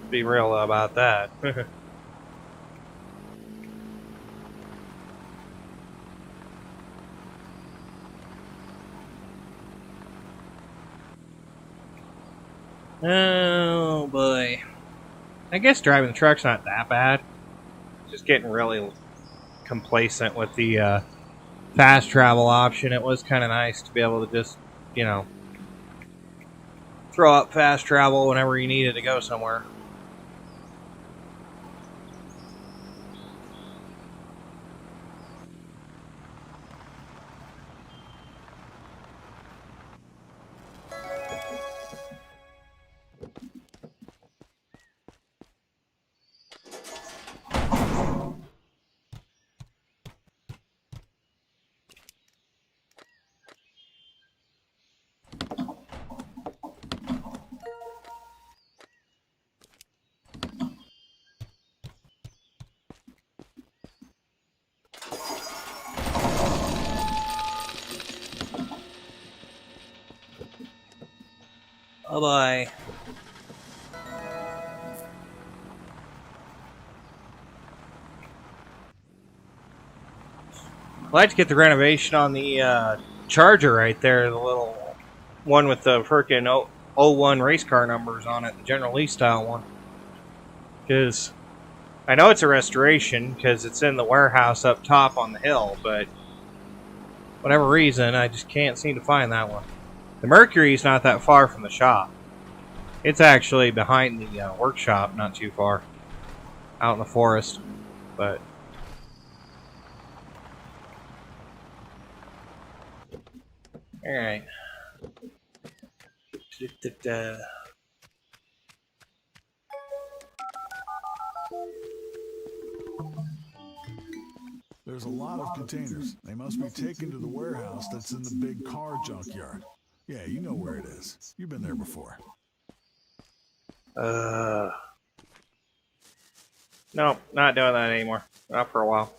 Be real about that. Oh boy. I guess driving the truck's not that bad. Just getting really complacent with the fast travel option. It was kind of nice to be able to just, you know, throw up fast travel whenever you needed to go somewhere. Bye-bye. I'd like to get the renovation on the Charger right there, the little one with the frickin' '01 race car numbers on it, the General Lee style one. Because I know it's a restoration because it's in the warehouse up top on the hill, but whatever reason, I just can't seem to find that one. The Mercury's not that far from the shop. It's actually behind the workshop, not too far, out in the forest. But all right. There's a lot of containers. They must be taken to the warehouse that's in the big car junkyard. Yeah, you know where it is. You've been there before. No, not doing that anymore. Not for a while.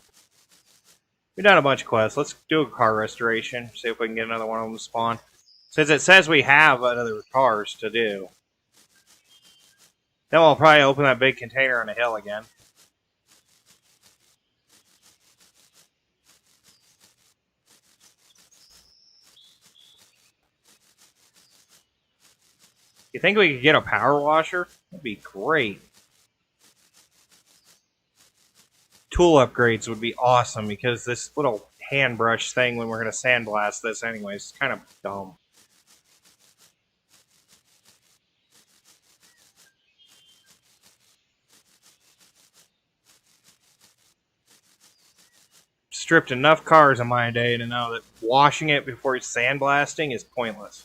We've done a bunch of quests. Let's do a car restoration. See if we can get another one of them to spawn. Since it says we have other cars to do. Then we'll probably open that big container on the hill again. You think we could get a power washer? That'd be great. Tool upgrades would be awesome because this little hand brush thing when we're going to sandblast this anyways is kind of dumb. Stripped enough cars in my day to know that washing it before sandblasting is pointless.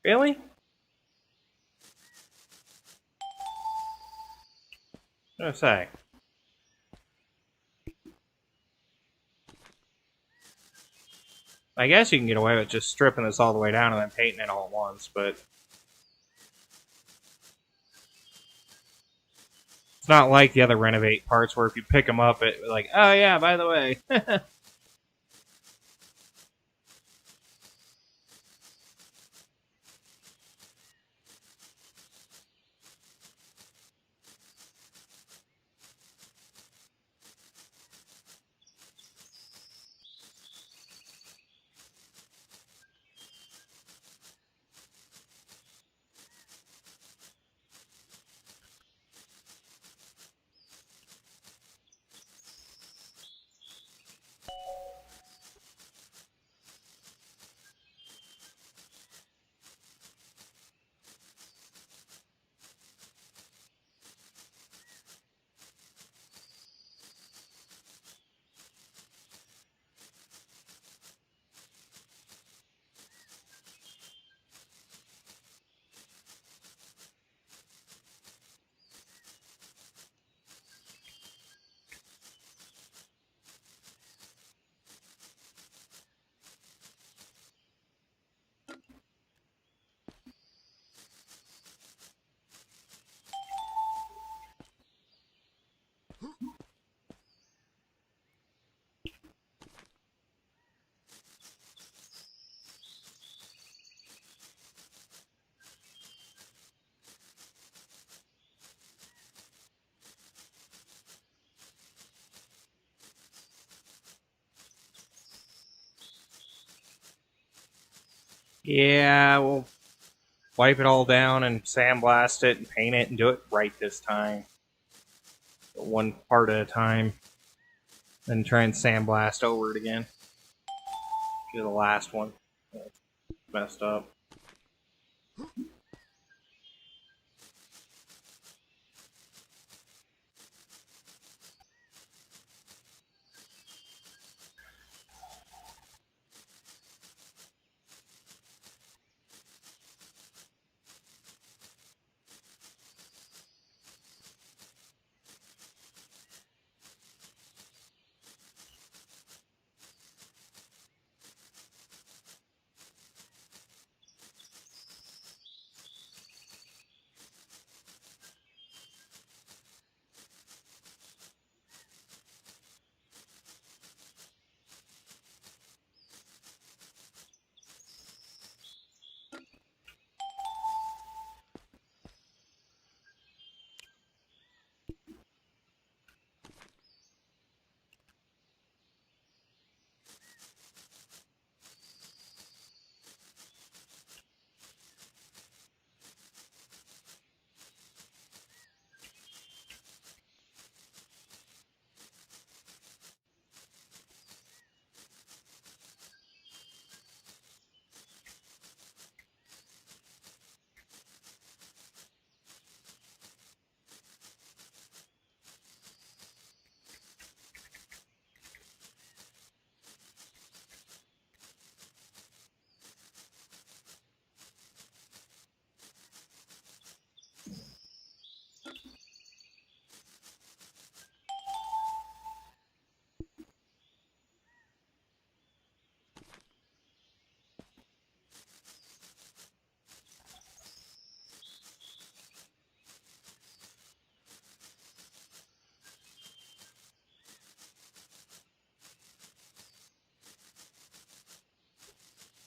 Really? What did I say? I guess you can get away with just stripping this all the way down and then painting it all at once, but It's not like the other Renovate parts where if you pick them up, it like, oh yeah, by the way. Yeah, we'll wipe it all down and sandblast it and paint it and do it right this time. One part at a time. Then try and sandblast over it again. Do the last one. That's messed up.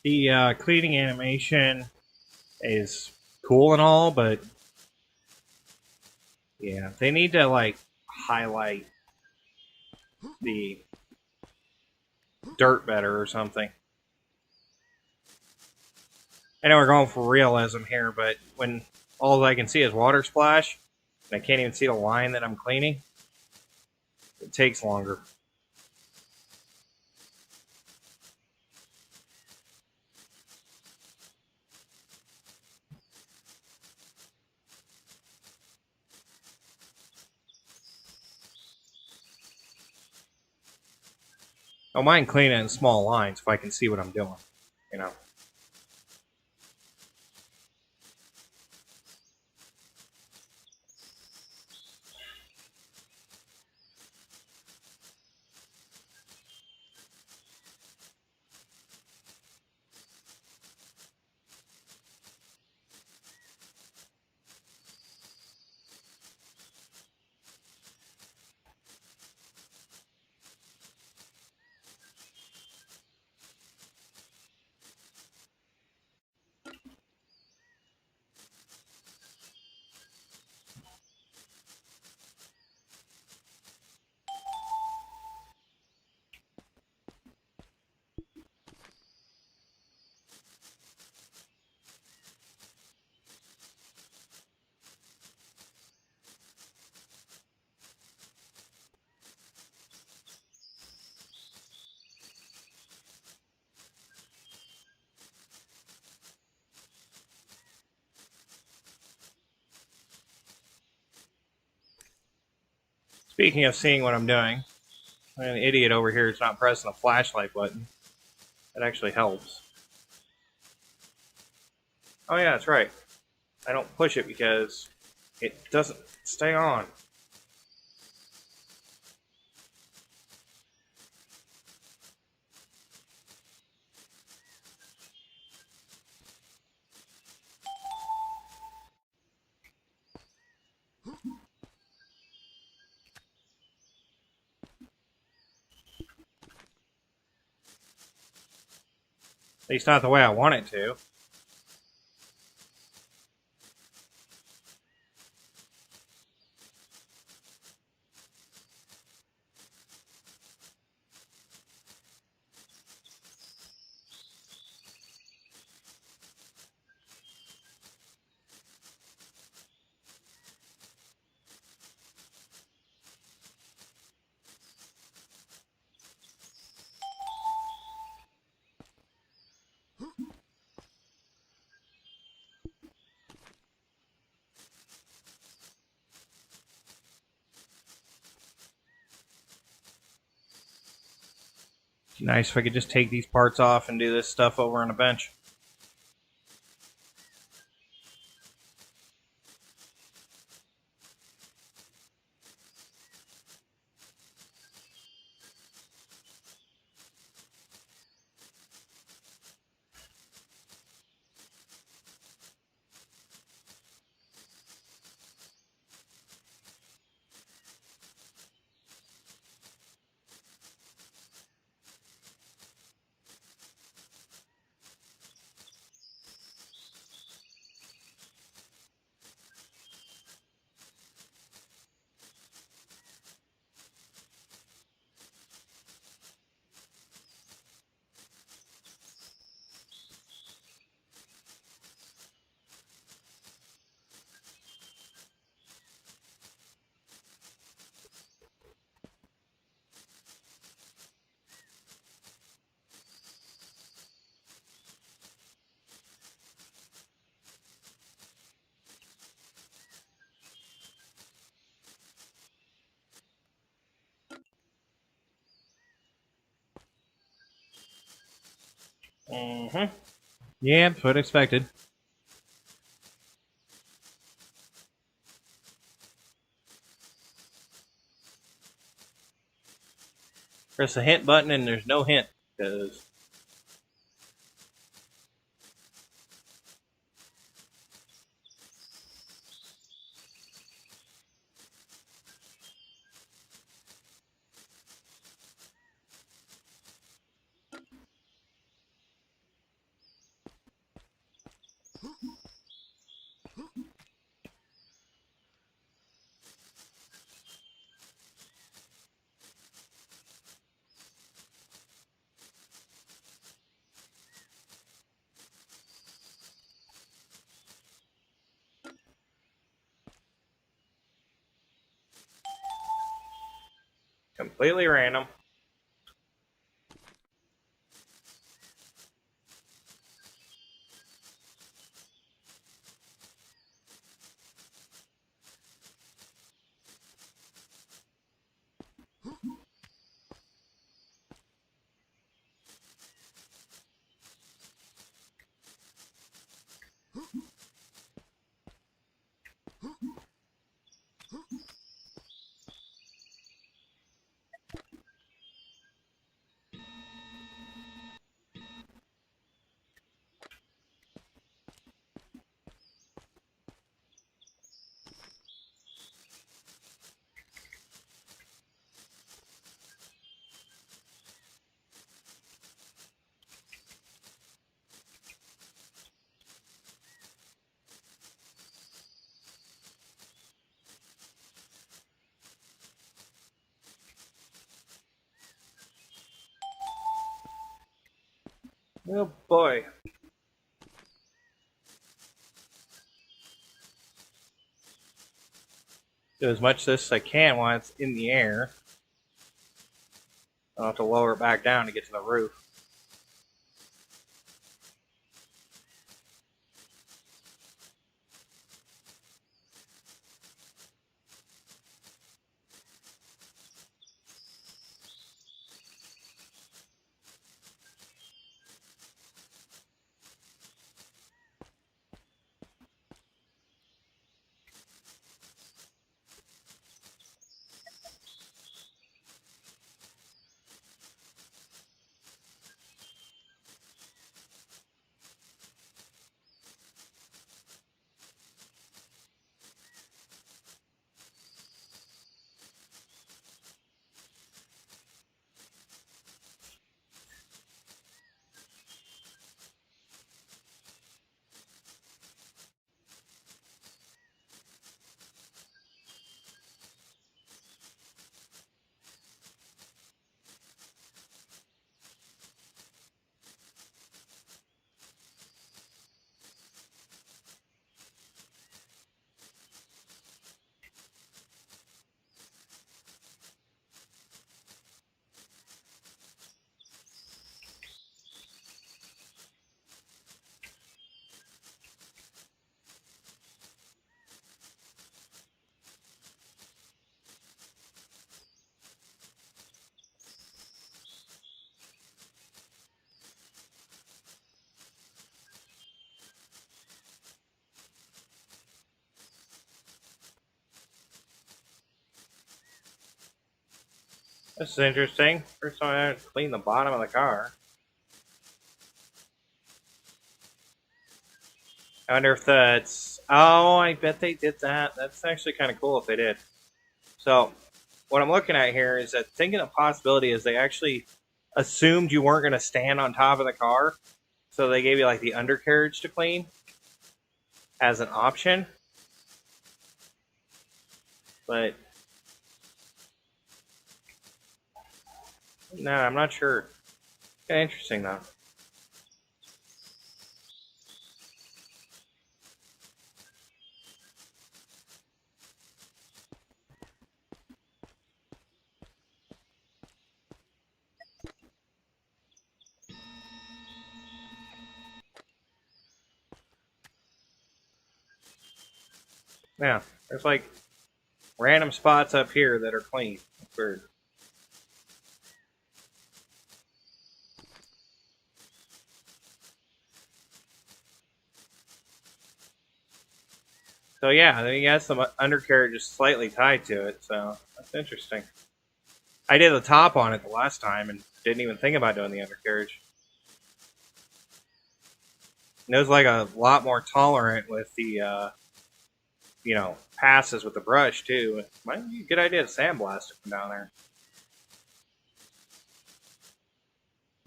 The cleaning animation is cool and all, but yeah, they need to like highlight the dirt better or something. I know we're going for realism here, but when all I can see is water splash, and I can't even see the line that I'm cleaning, it takes longer. I don't mind cleaning in small lines if I can see what I'm doing, you know. Speaking of seeing what I'm doing, I'm an idiot over here is not pressing a flashlight button. That actually helps. Oh yeah, that's right. I don't push it because it doesn't stay on. At least not the way I want it to. It'd be nice if I could just take these parts off and do this stuff over on a bench. Mm-hmm. Yeah, that's what I expected. Press the hint button and there's no hint. Because completely random. Oh boy. Do as much of this as I can while it's in the air. I'll have to lower it back down to get to the roof. This is interesting. First time I had to clean the bottom of the car. I wonder if that's... Oh, I bet they did that. That's actually kind of cool if they did. So, what I'm looking at here is that thinking the possibility is they actually assumed you weren't going to stand on top of the car. So they gave you like the undercarriage to clean as an option. But, no, I'm not sure. Kind of interesting though. Yeah, there's like random spots up here that are clean. It's weird. So yeah, I think yes, the undercarriage is slightly tied to it, so that's interesting. I did the top on it the last time and didn't even think about doing the undercarriage. And it was like a lot more tolerant with the, passes with the brush too. Might be a good idea to sandblast it from down there.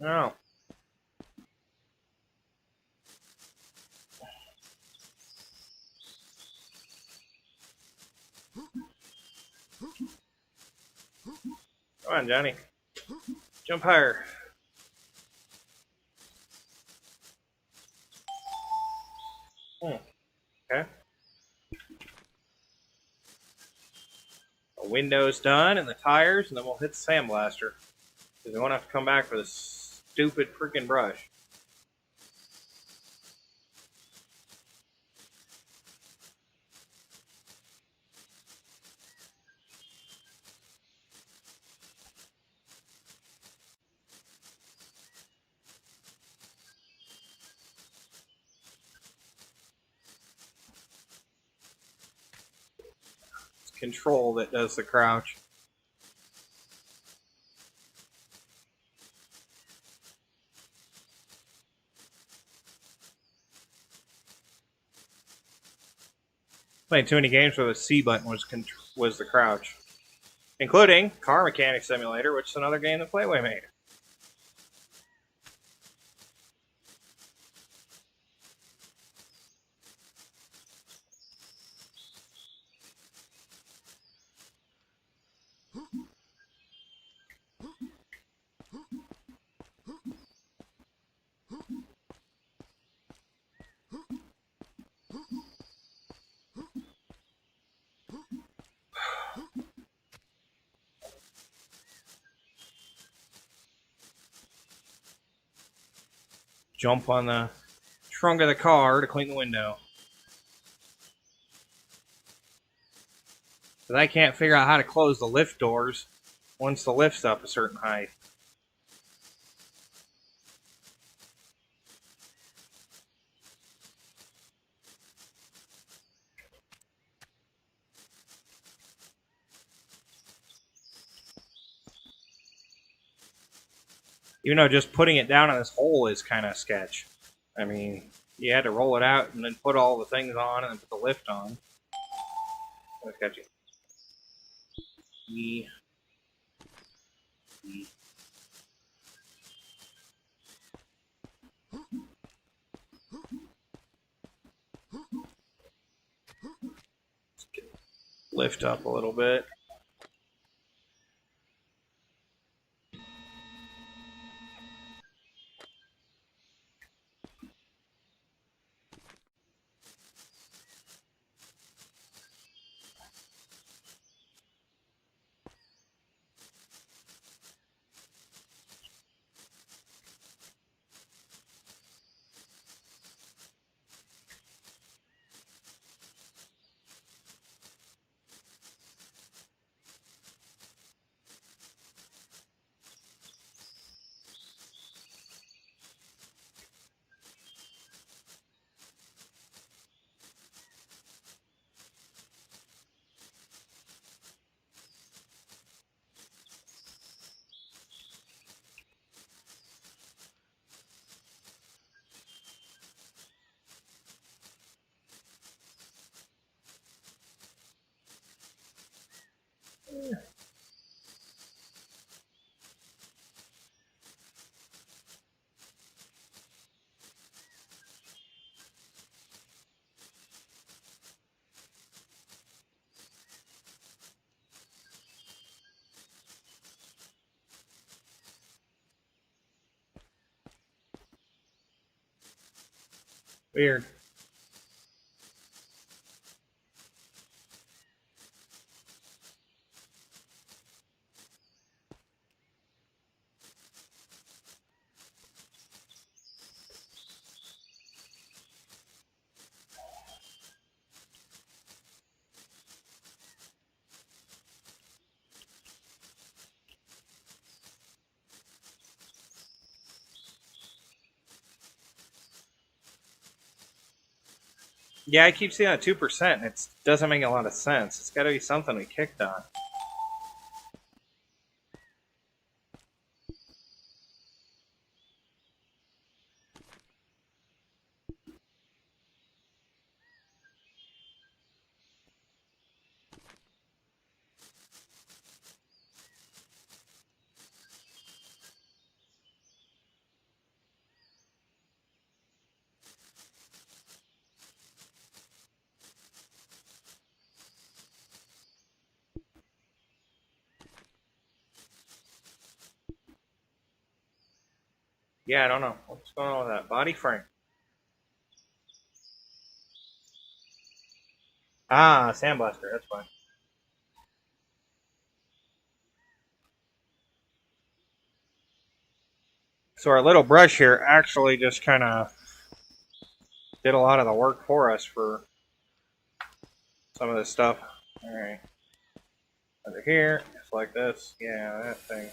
Oh. Come on, Johnny. Jump higher. Okay. The window's done and the tires, and then we'll hit the sandblaster. Because we won't have to come back for this stupid freaking brush. It's control that does the crouch. Playing too many games where the C button was the crouch. Including Car Mechanic Simulator, which is another game that Playway made. Jump on the trunk of the car to clean the window. But I can't figure out how to close the lift doors once the lift's up a certain height. Even though just putting it down in this hole is kind of sketch. I mean, you had to roll it out and then put all the things on and then put the lift on. That's sketchy. E. E. Lift up a little bit. Weird. Yeah, I keep seeing that 2%. It doesn't make a lot of sense. It's got to be something we kicked on. Yeah, I don't know. What's going on with that? Body frame. Ah, sandblaster. That's fine. So our little brush here actually just kind of did a lot of the work for us for some of this stuff. All right. Under here, just like this. Yeah, that thing.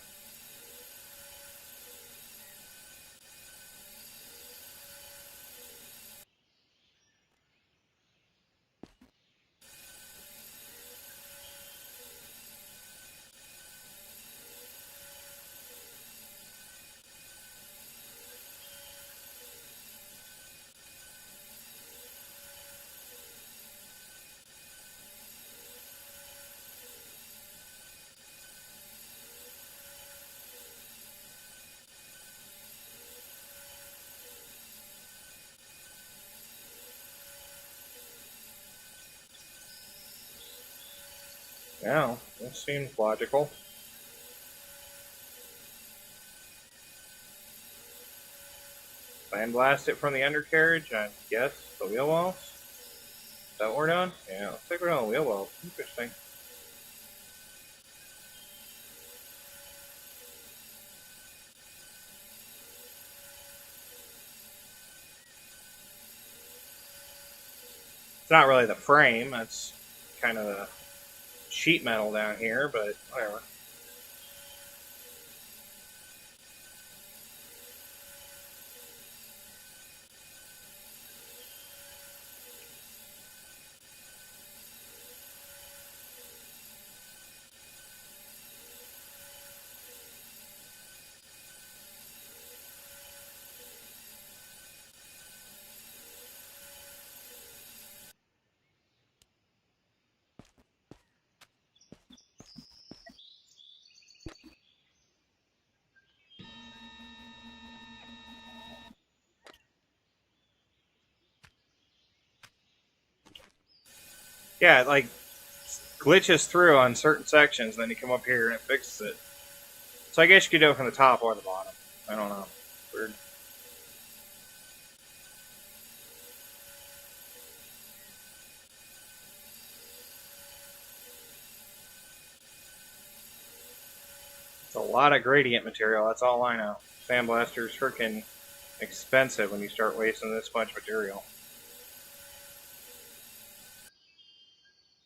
Yeah, this seems logical. Sandblast it from the undercarriage, I guess. The wheel wells? Is that what we're doing? Yeah, looks like we're doing wheel wells. Interesting. It's not really the frame, that's kind of the sheet metal down here, but whatever. Yeah, it like glitches through on certain sections, then you come up here and it fixes it. So I guess you could do it from the top or the bottom. I don't know. Weird. It's a lot of gradient material, that's all I know. Sandblaster's freaking expensive when you start wasting this much material.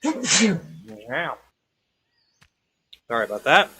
Yeah. Sorry about that.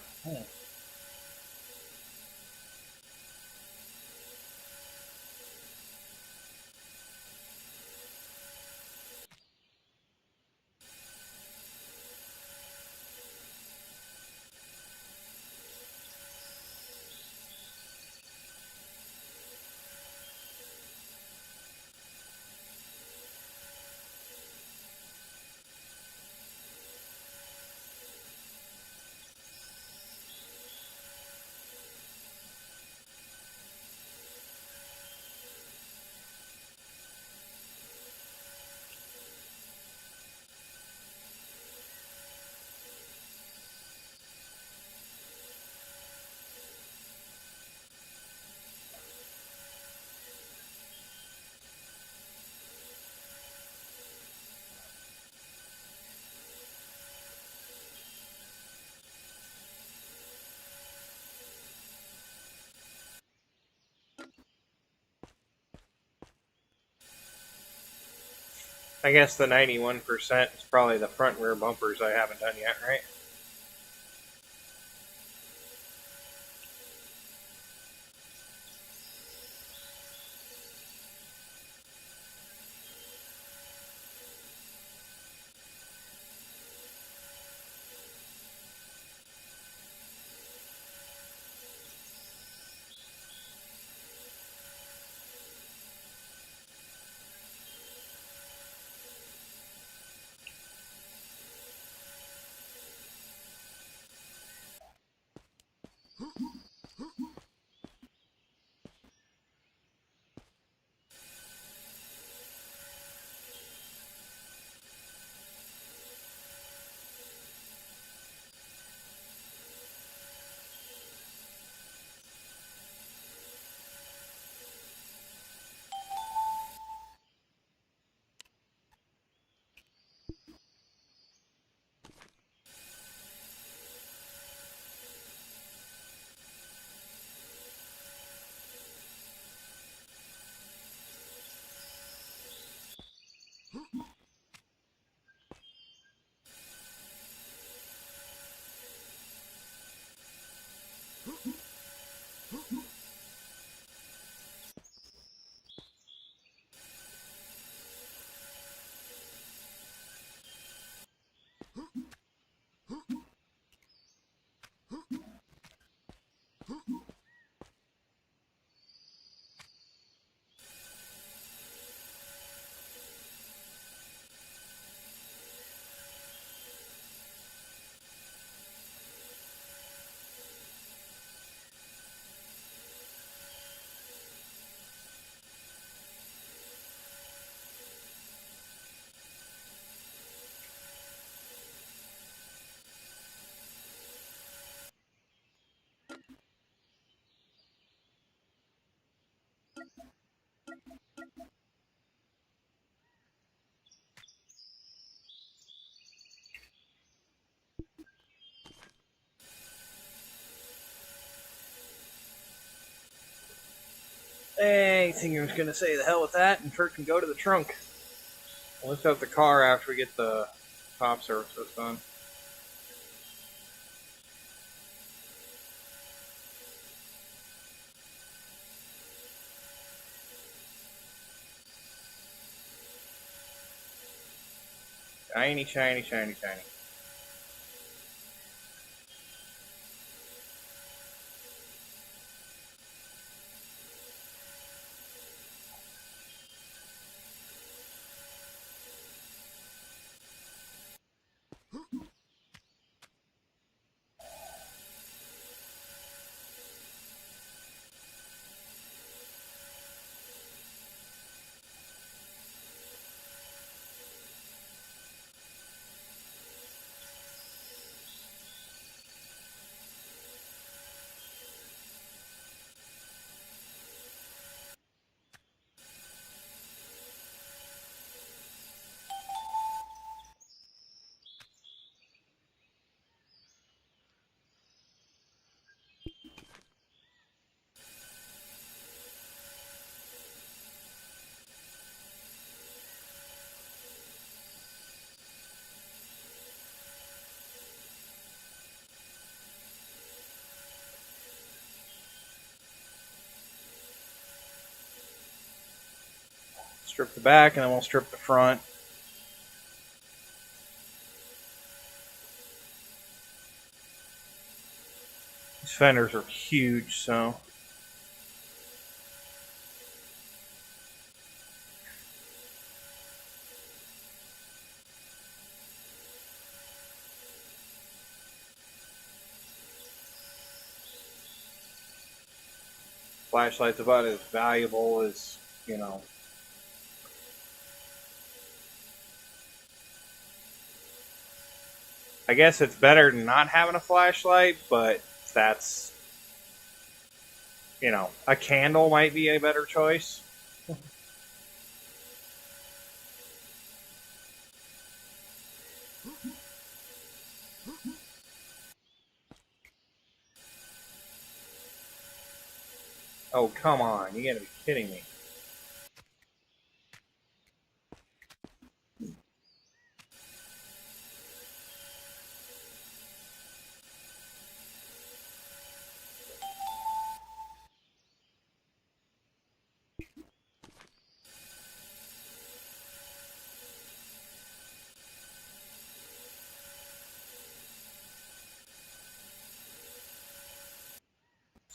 I guess the 91% is probably the front rear bumpers I haven't done yet, right? I think I was going to say the hell with that and freaking go to the trunk. We'll lift up the car after we get the top surface done. Shiny, shiny, shiny, shiny. Strip the back and then we'll strip the front. These fenders are huge, so flashlight's about as valuable as, you know. I guess it's better than not having a flashlight, but that's, you know, a candle might be a better choice. Oh, come on. You gotta be kidding me.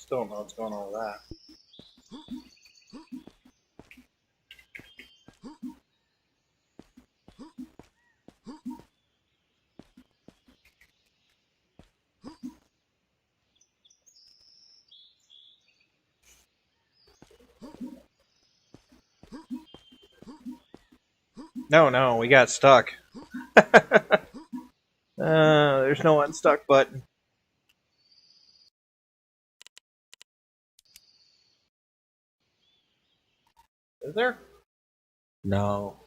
Still don't know what's going on with that. No, we got stuck. There's no unstuck button. Is there? No.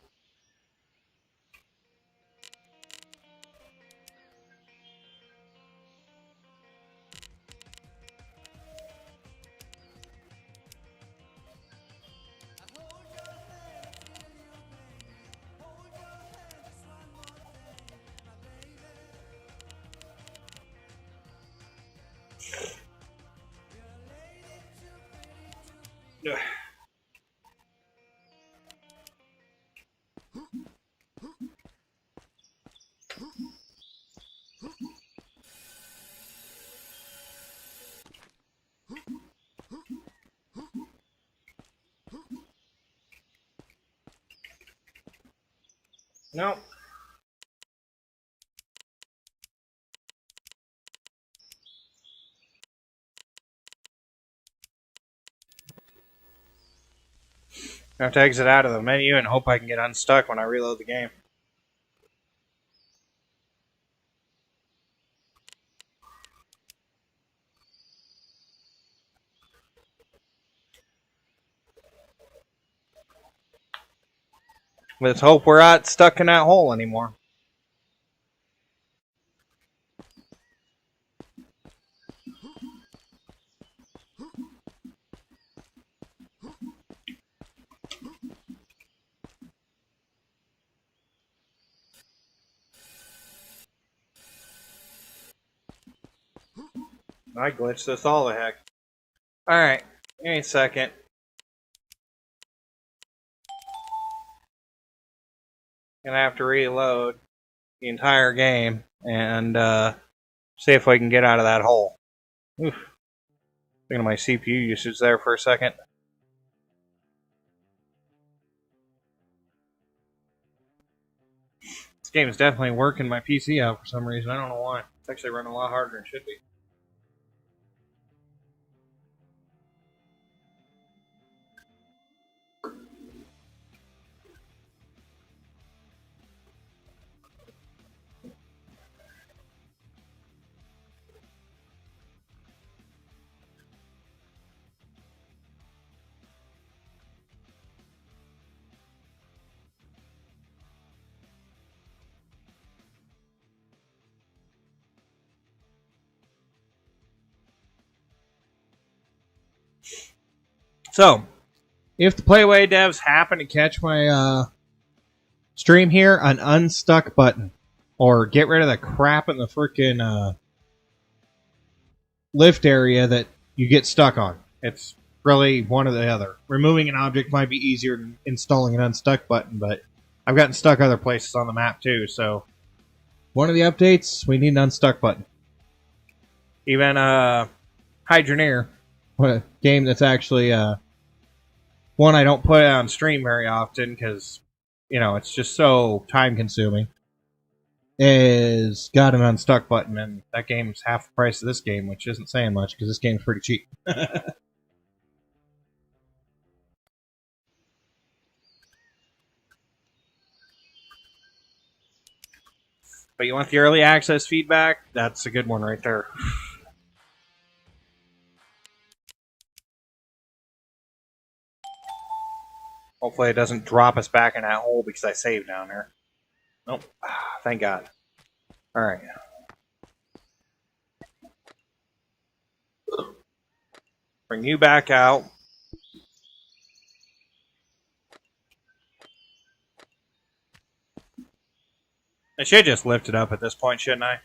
No. I have to exit out of the menu and hope I can get unstuck when I reload the game. Let's hope we're not stuck in that hole anymore. I glitched this all the heck. Alright, give me a second. Gonna have to reload the entire game and see if I can get out of that hole. Oof. Thinking of my CPU usage there for a second. This game is definitely working my PC out for some reason. I don't know why. It's actually running a lot harder than it should be. So, if the Playway devs happen to catch my stream here, an unstuck button. Or get rid of the crap in the freaking lift area that you get stuck on. It's really one or the other. Removing an object might be easier than installing an unstuck button, but I've gotten stuck other places on the map too, so one of the updates, we need an unstuck button. Even Hydroneer, a game that's actually one I don't put on stream very often because, you know, it's just so time consuming, is got an unstuck button, and that game's half the price of this game, which isn't saying much because this game's pretty cheap. But you want the early access feedback? That's a good one right there. Hopefully it doesn't drop us back in that hole because I saved down there. Nope. Thank God. Alright. Bring you back out. I should just lift it up at this point, shouldn't I?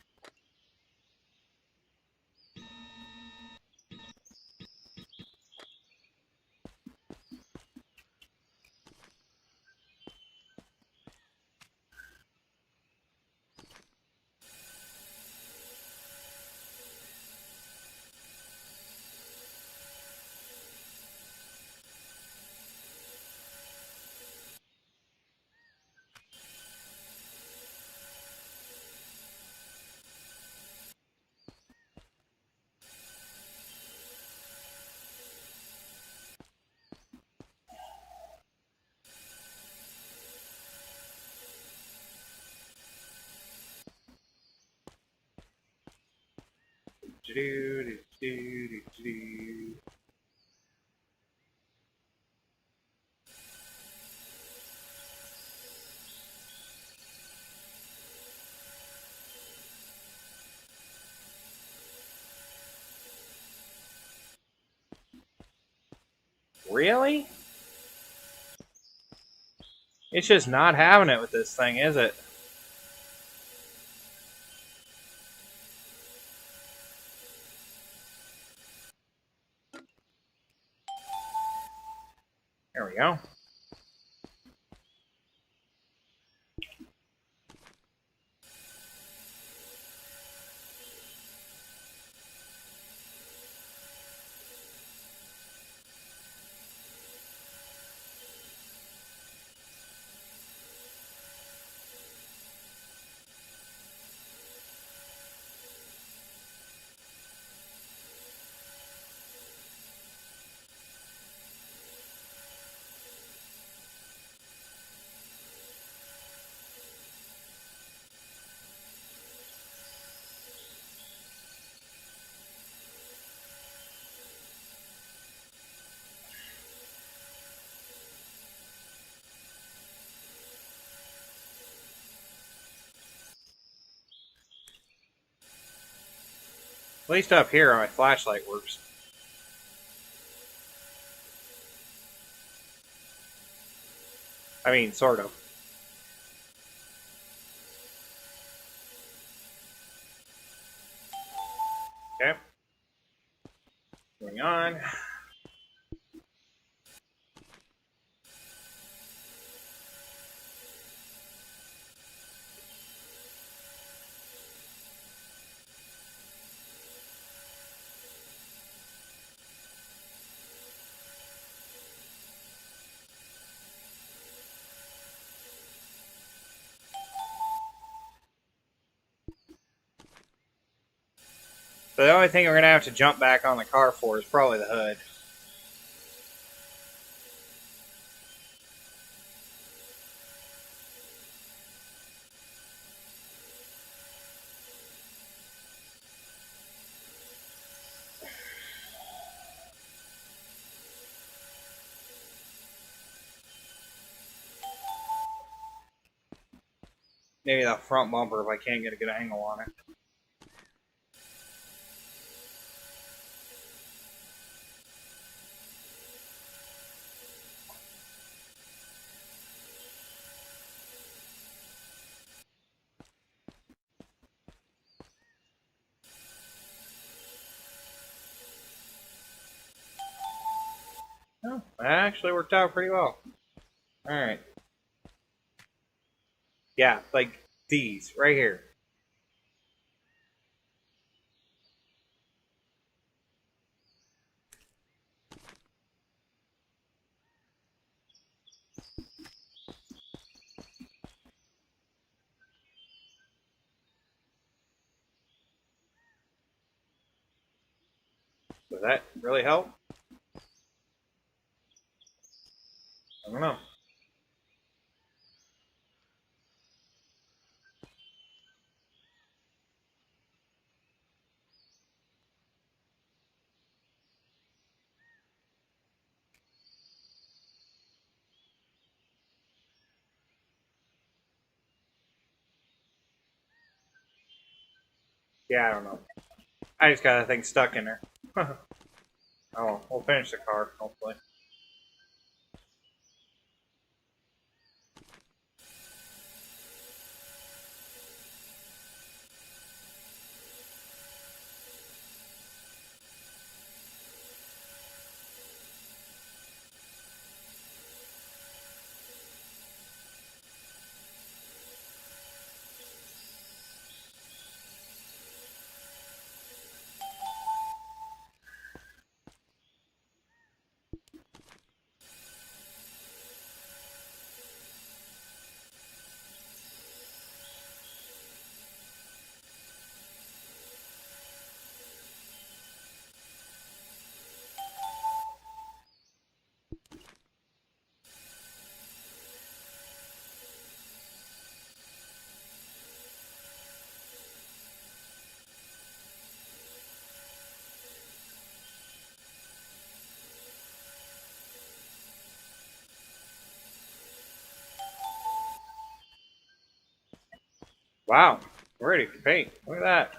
Really? It's just not having it with this thing, is it? There we go. At least up here, my flashlight works. I mean, sort of. Okay. Going on. So the only thing we're going to have to jump back on the car for is probably the hood. Maybe that front bumper if I can't get a good angle on it. Oh, that actually worked out pretty well. Alright. Yeah, like these, right here. Does that really help? I don't know. Yeah, I don't know. I just got that thing stuck in there. Oh, we'll finish the car, hopefully. Wow, we're ready for paint. Look at that.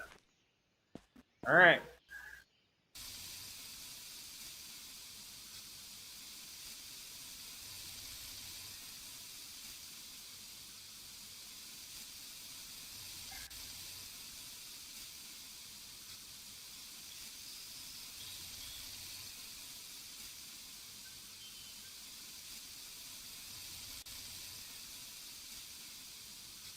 All right.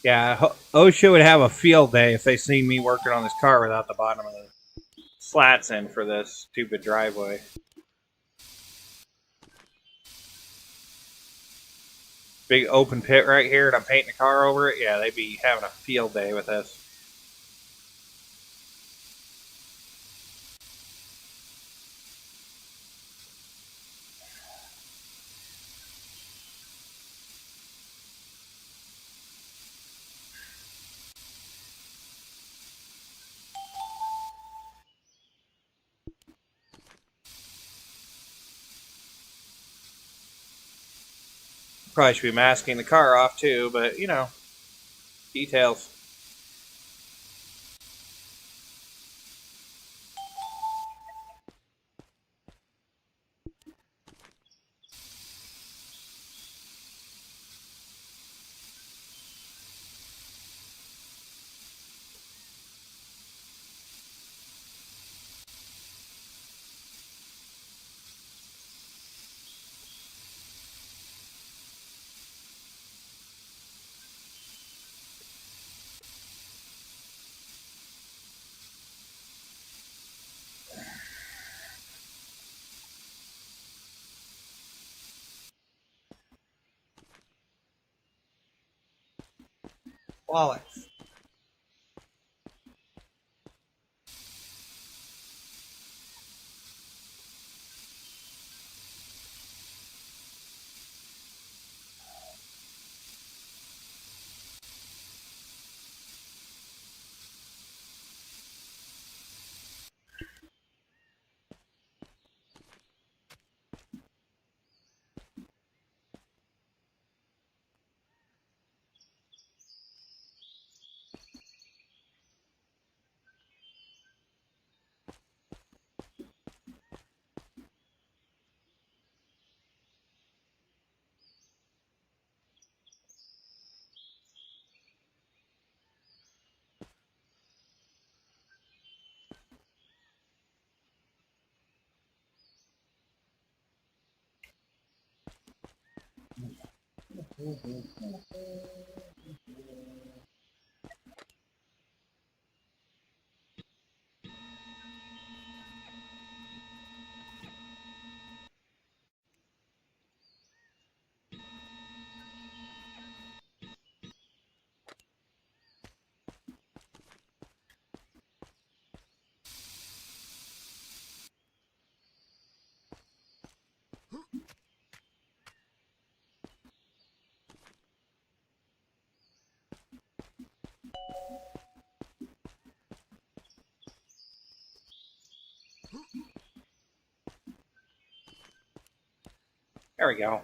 Yeah, OSHA would have a field day if they seen me working on this car without the bottom of the slats in for this stupid driveway. Big open pit right here, and I'm painting a car over it. Yeah, they'd be having a field day with this. Probably should be masking the car off too, but you know, details. Wallets. There we go.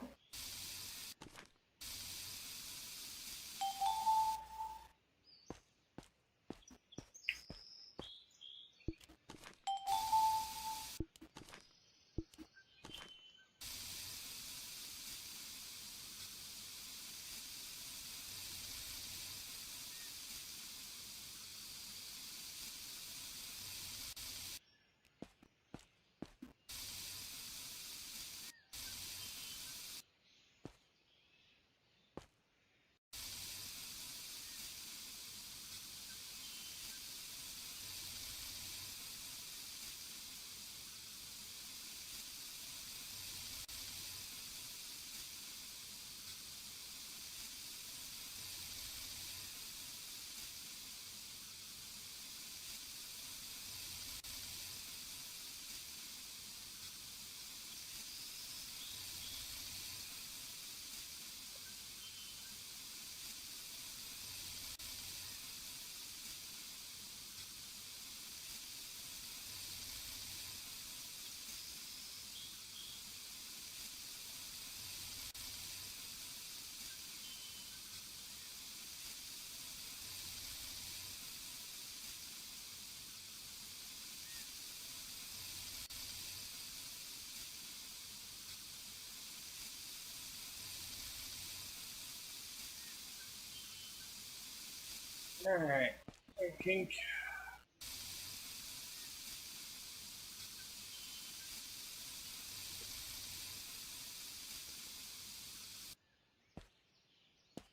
Alright. I think.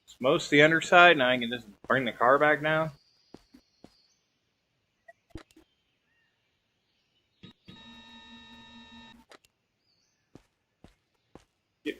It's most the underside. Now I can just bring the car back down. Yep.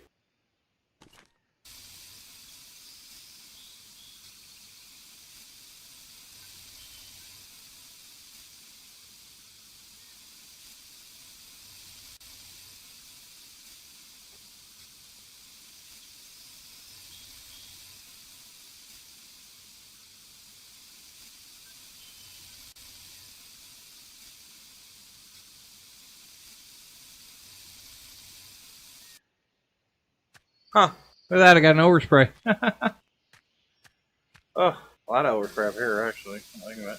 Huh. Look at that, I got an overspray. Oh, a lot of overspray up here, actually. I like that.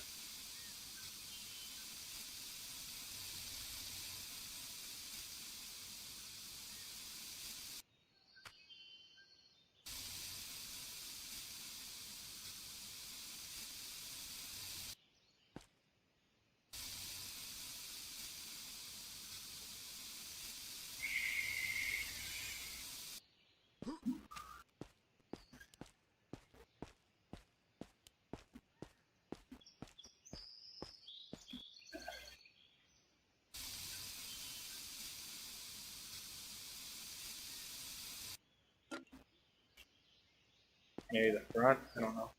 Maybe the front? I don't know.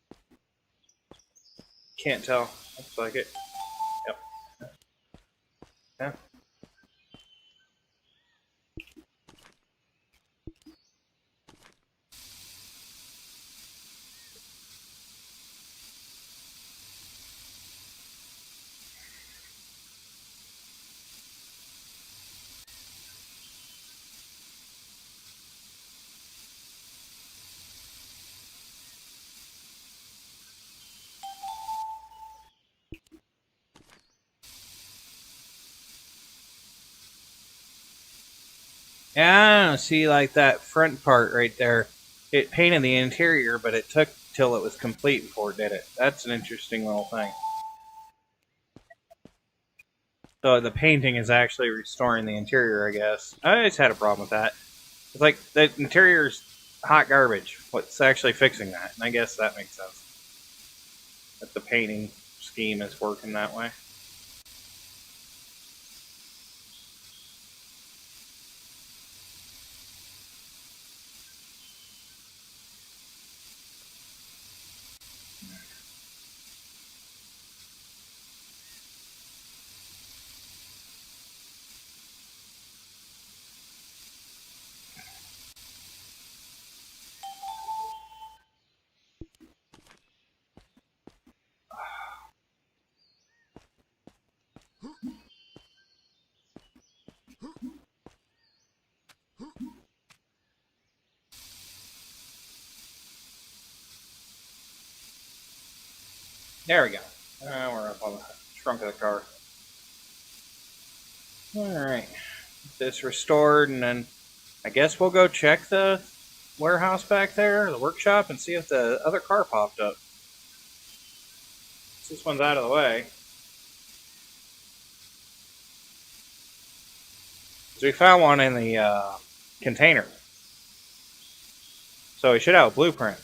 Can't tell. Looks like it. Yep. Yeah. Yeah, I don't see like that front part right there. It painted the interior, but it took till it was complete before it did it. That's an interesting little thing. So the painting is actually restoring the interior, I guess. I just had a problem with that. It's like the interior's hot garbage. What's actually fixing that? And I guess that makes sense. That the painting scheme is working that way. There we go. We're up on the trunk of the car. Alright. This restored, and then I guess we'll go check the warehouse back there, the workshop, and see if the other car popped up. This one's out of the way. So we found one in the container. So we should have a blueprint.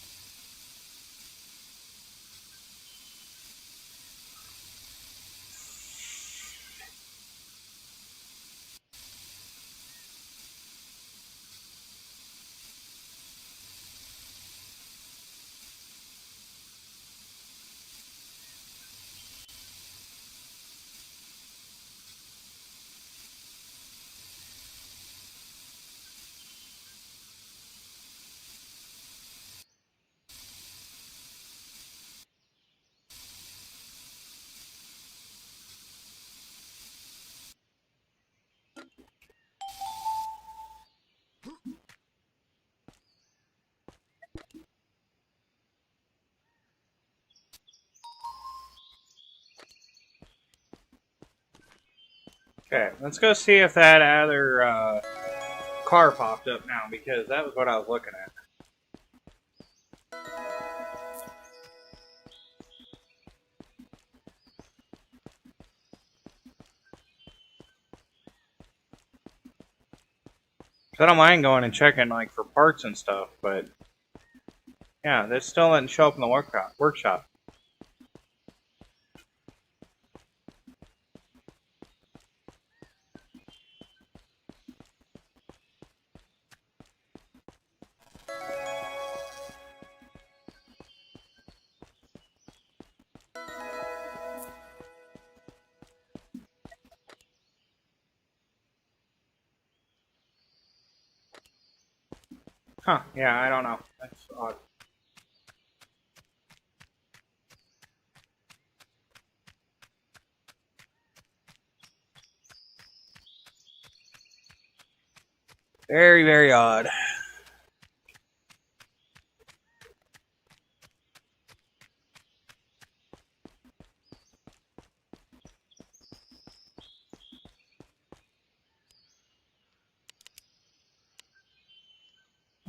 Okay, let's go see if that other car popped up now, because that was what I was looking at. So I don't mind going and checking like for parts and stuff, but yeah, this still didn't show up in the workshop. Huh, yeah, I don't know. That's odd. Very, very odd.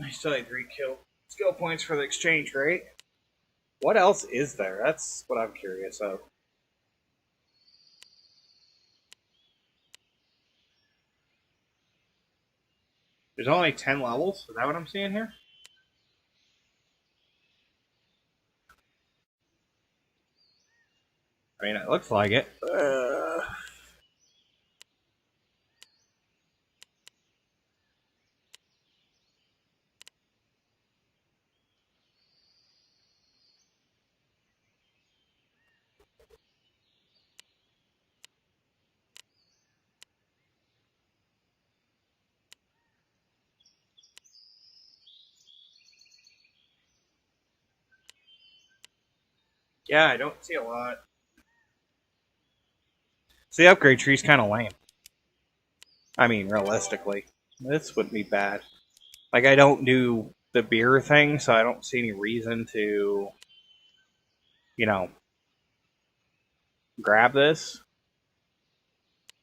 I still had 3 skill points for the exchange rate. What else is there? That's what I'm curious of. There's only 10 levels? Is that what I'm seeing here? I mean, it looks like it. Yeah, I don't see a lot. So the upgrade tree's kind of lame. I mean, realistically. This wouldn't be bad. Like, I don't do the beer thing, so I don't see any reason to, you know, grab this.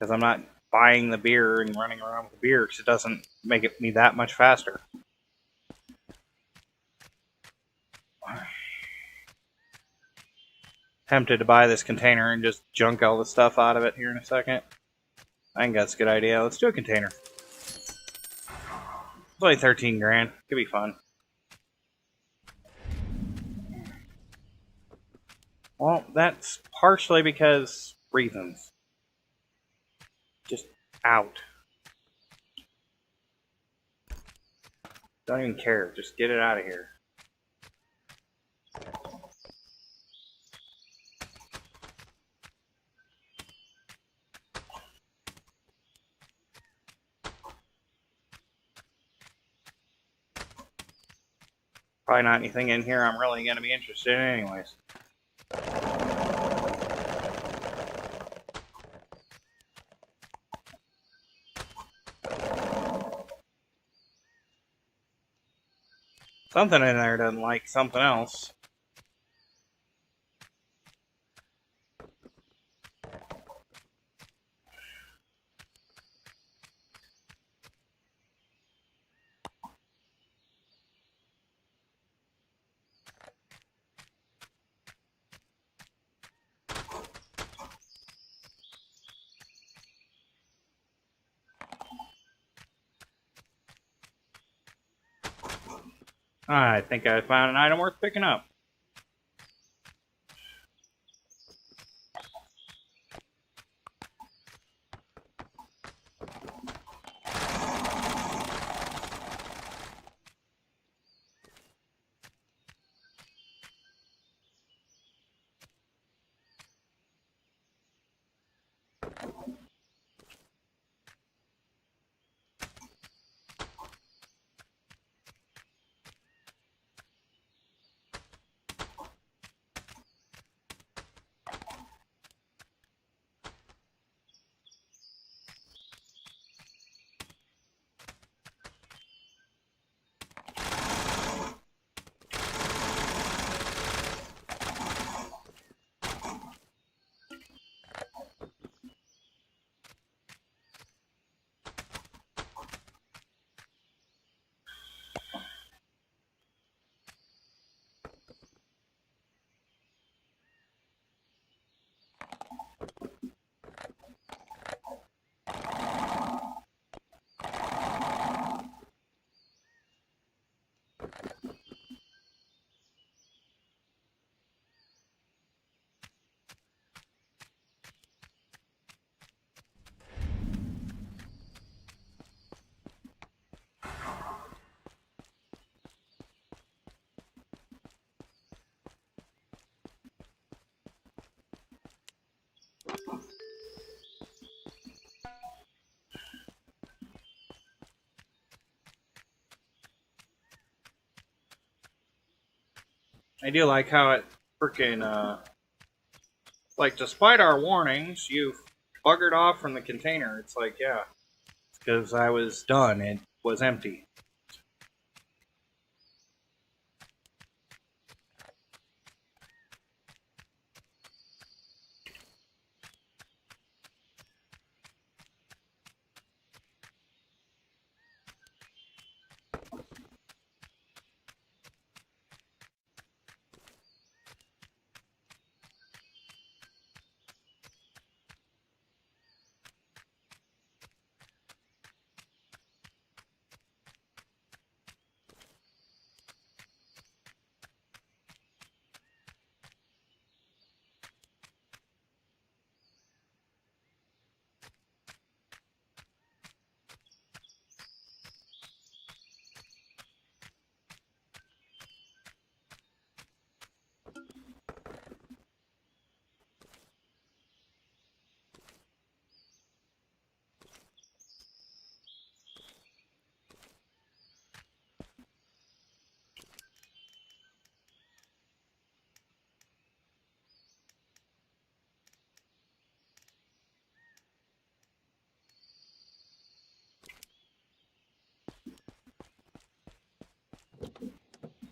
Because I'm not buying the beer and running around with the beer, because it doesn't make me that much faster. Tempted to buy this container and just junk all the stuff out of it here in a second. I think that's a good idea. Let's do a container. It's only 13 grand. Could be fun. Well, that's partially because reasons. Just out. Don't even care. Just get it out of here. Probably not anything in here I'm really going to be interested in anyways. Something in there doesn't like something else. I think I found an item worth picking up. I do like how it freaking, like, despite our warnings, you buggered off from the container. It's like, yeah, it's because I was done. It was empty.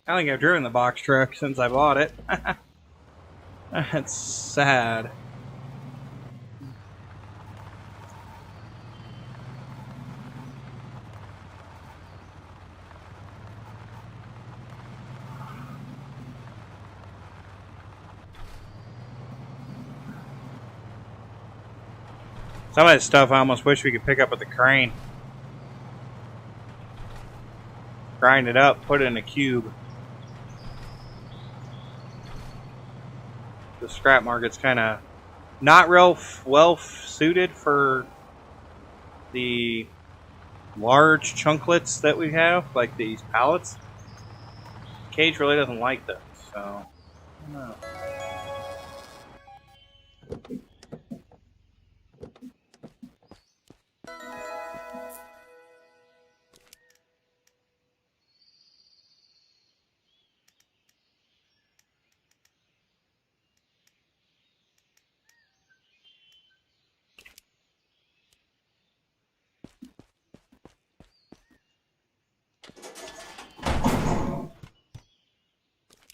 I think I've driven the box truck since I bought it. That's sad. Some of that stuff I almost wish we could pick up with the crane. Grind it up, put it in a cube. The scrap market's kind of not real well suited for the large chunklets that we have, like these pallets. Cage really doesn't like those, so I don't know.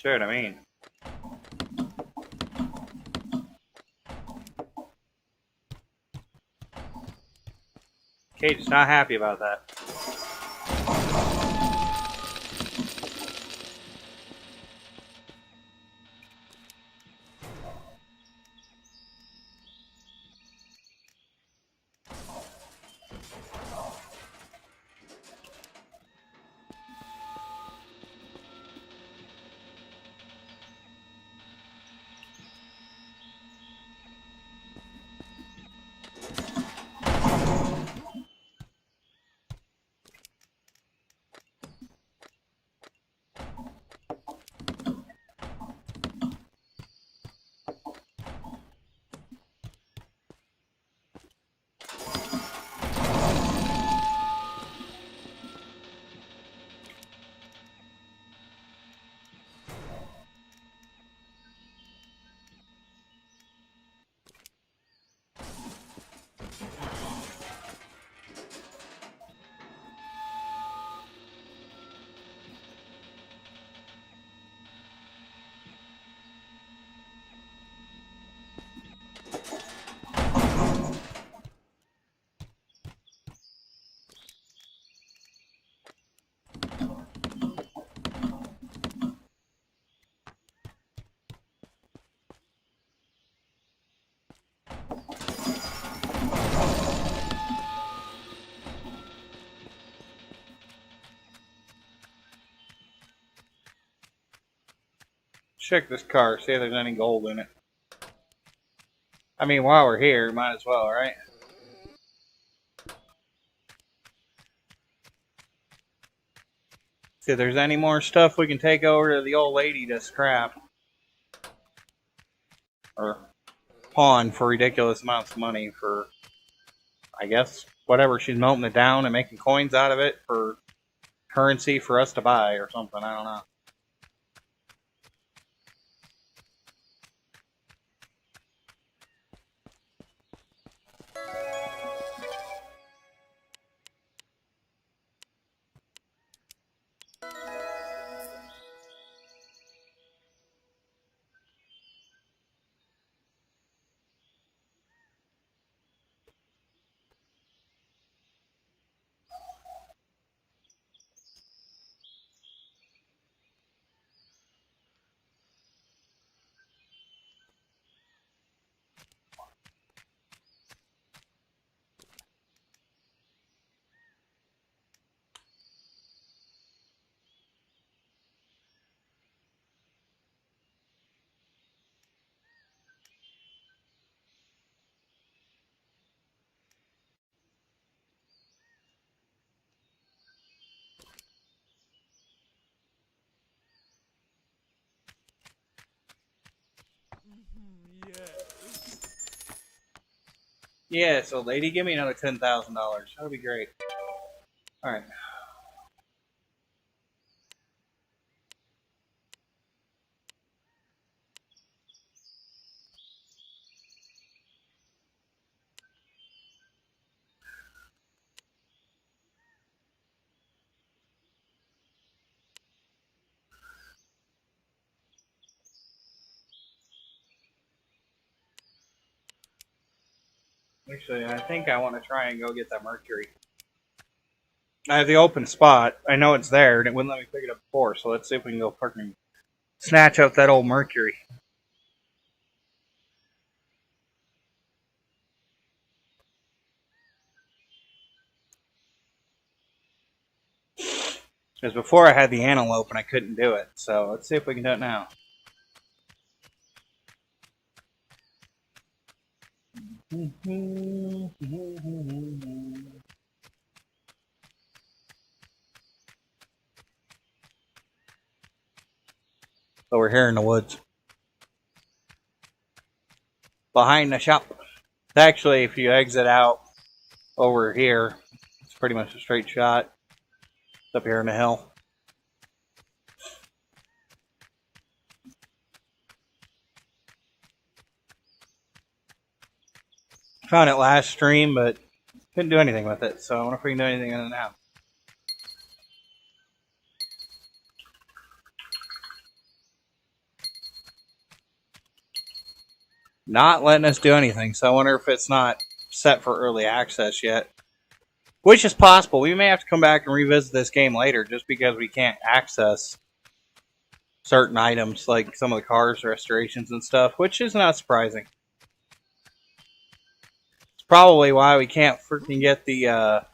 See what I mean? Cage is not happy about that. Check this car, see if there's any gold in it. I mean, while we're here, might as well, right? See if there's any more stuff we can take over to the old lady to scrap. Or pawn for ridiculous amounts of money for, I guess, whatever she's melting it down and making coins out of it for currency for us to buy or something. I don't know. Yeah, so lady, give me another $10,000. That would be great. All right. Actually, I think I want to try and go get that Mercury. I have the open spot. I know it's there, and it wouldn't let me pick it up before. So let's see if we can go fucking snatch up that old Mercury. Because before I had the antelope and I couldn't do it. So let's see if we can do it now. So we're here in the woods. Behind the shop. Actually, if you exit out over here, it's pretty much a straight shot. It's up here in the hill. Found it last stream, but couldn't do anything with it. So I wonder if we can do anything in it now. Not letting us do anything, so I wonder if it's not set for early access yet. Which is possible. We may have to come back and revisit this game later just because we can't access certain items like some of the cars restorations and stuff, which is not surprising. It's probably why we can't freaking get the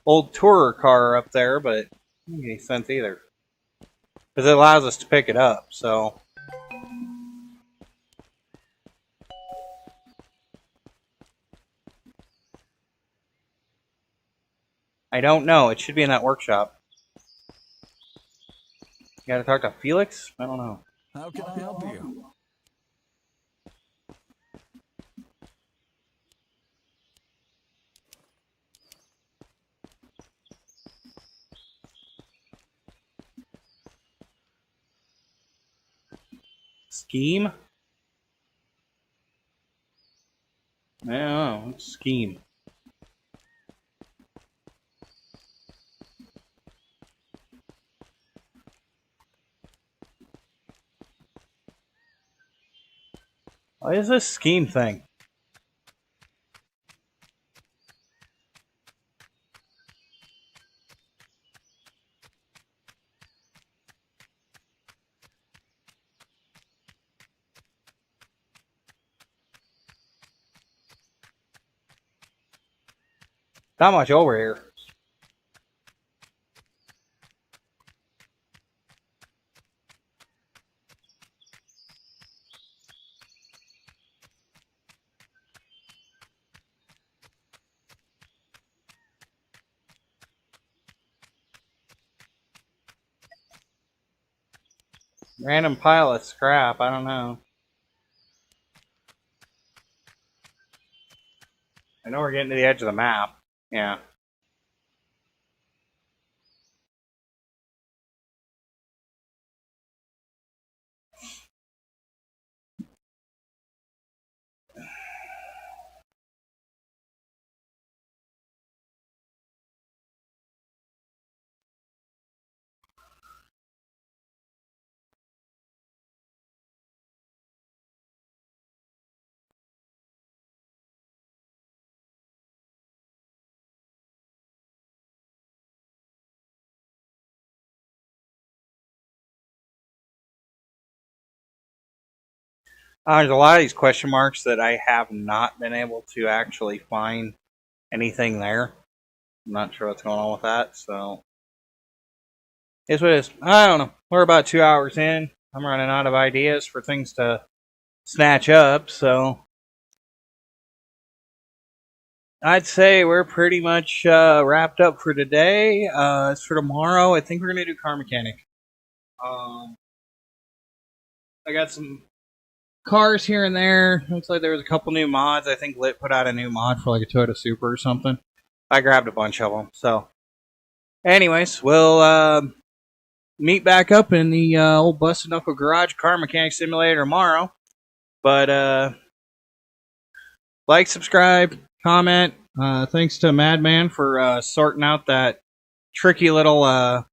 old tourer car up there, but it doesn't make any sense either. Because it allows us to pick it up, so... I don't know. It should be in that workshop. You gotta talk to Felix? I don't know. How can I help you? Scheme? I don't know. Scheme. What is this scheme thing? Not much over here. Random pile of scrap. I don't know. I know we're getting to the edge of the map. Yeah. There's a lot of these question marks that I have not been able to actually find anything there. I'm not sure what's going on with that, so... It's what it is. I don't know. We're about 2 hours in. I'm running out of ideas for things to snatch up, so... I'd say we're pretty much wrapped up for today. As for tomorrow, I think we're going to do car mechanic. I got some cars here and there. Looks like there was a couple new mods. I think Lit put out a new mod for like a Toyota Supra or something. I grabbed a bunch of them. So, anyways, we'll meet back up in the old Busted Knuckle Garage Car Mechanic Simulator tomorrow. But like, subscribe, comment. Thanks to Madman for sorting out that tricky little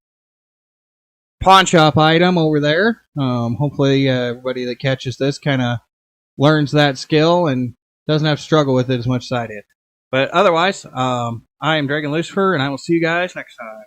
pawn shop item over there. Hopefully everybody that catches this kind of learns that skill and doesn't have to struggle with it as much as I did. But otherwise, I am Dragon Lucifer, and I will see you guys next time.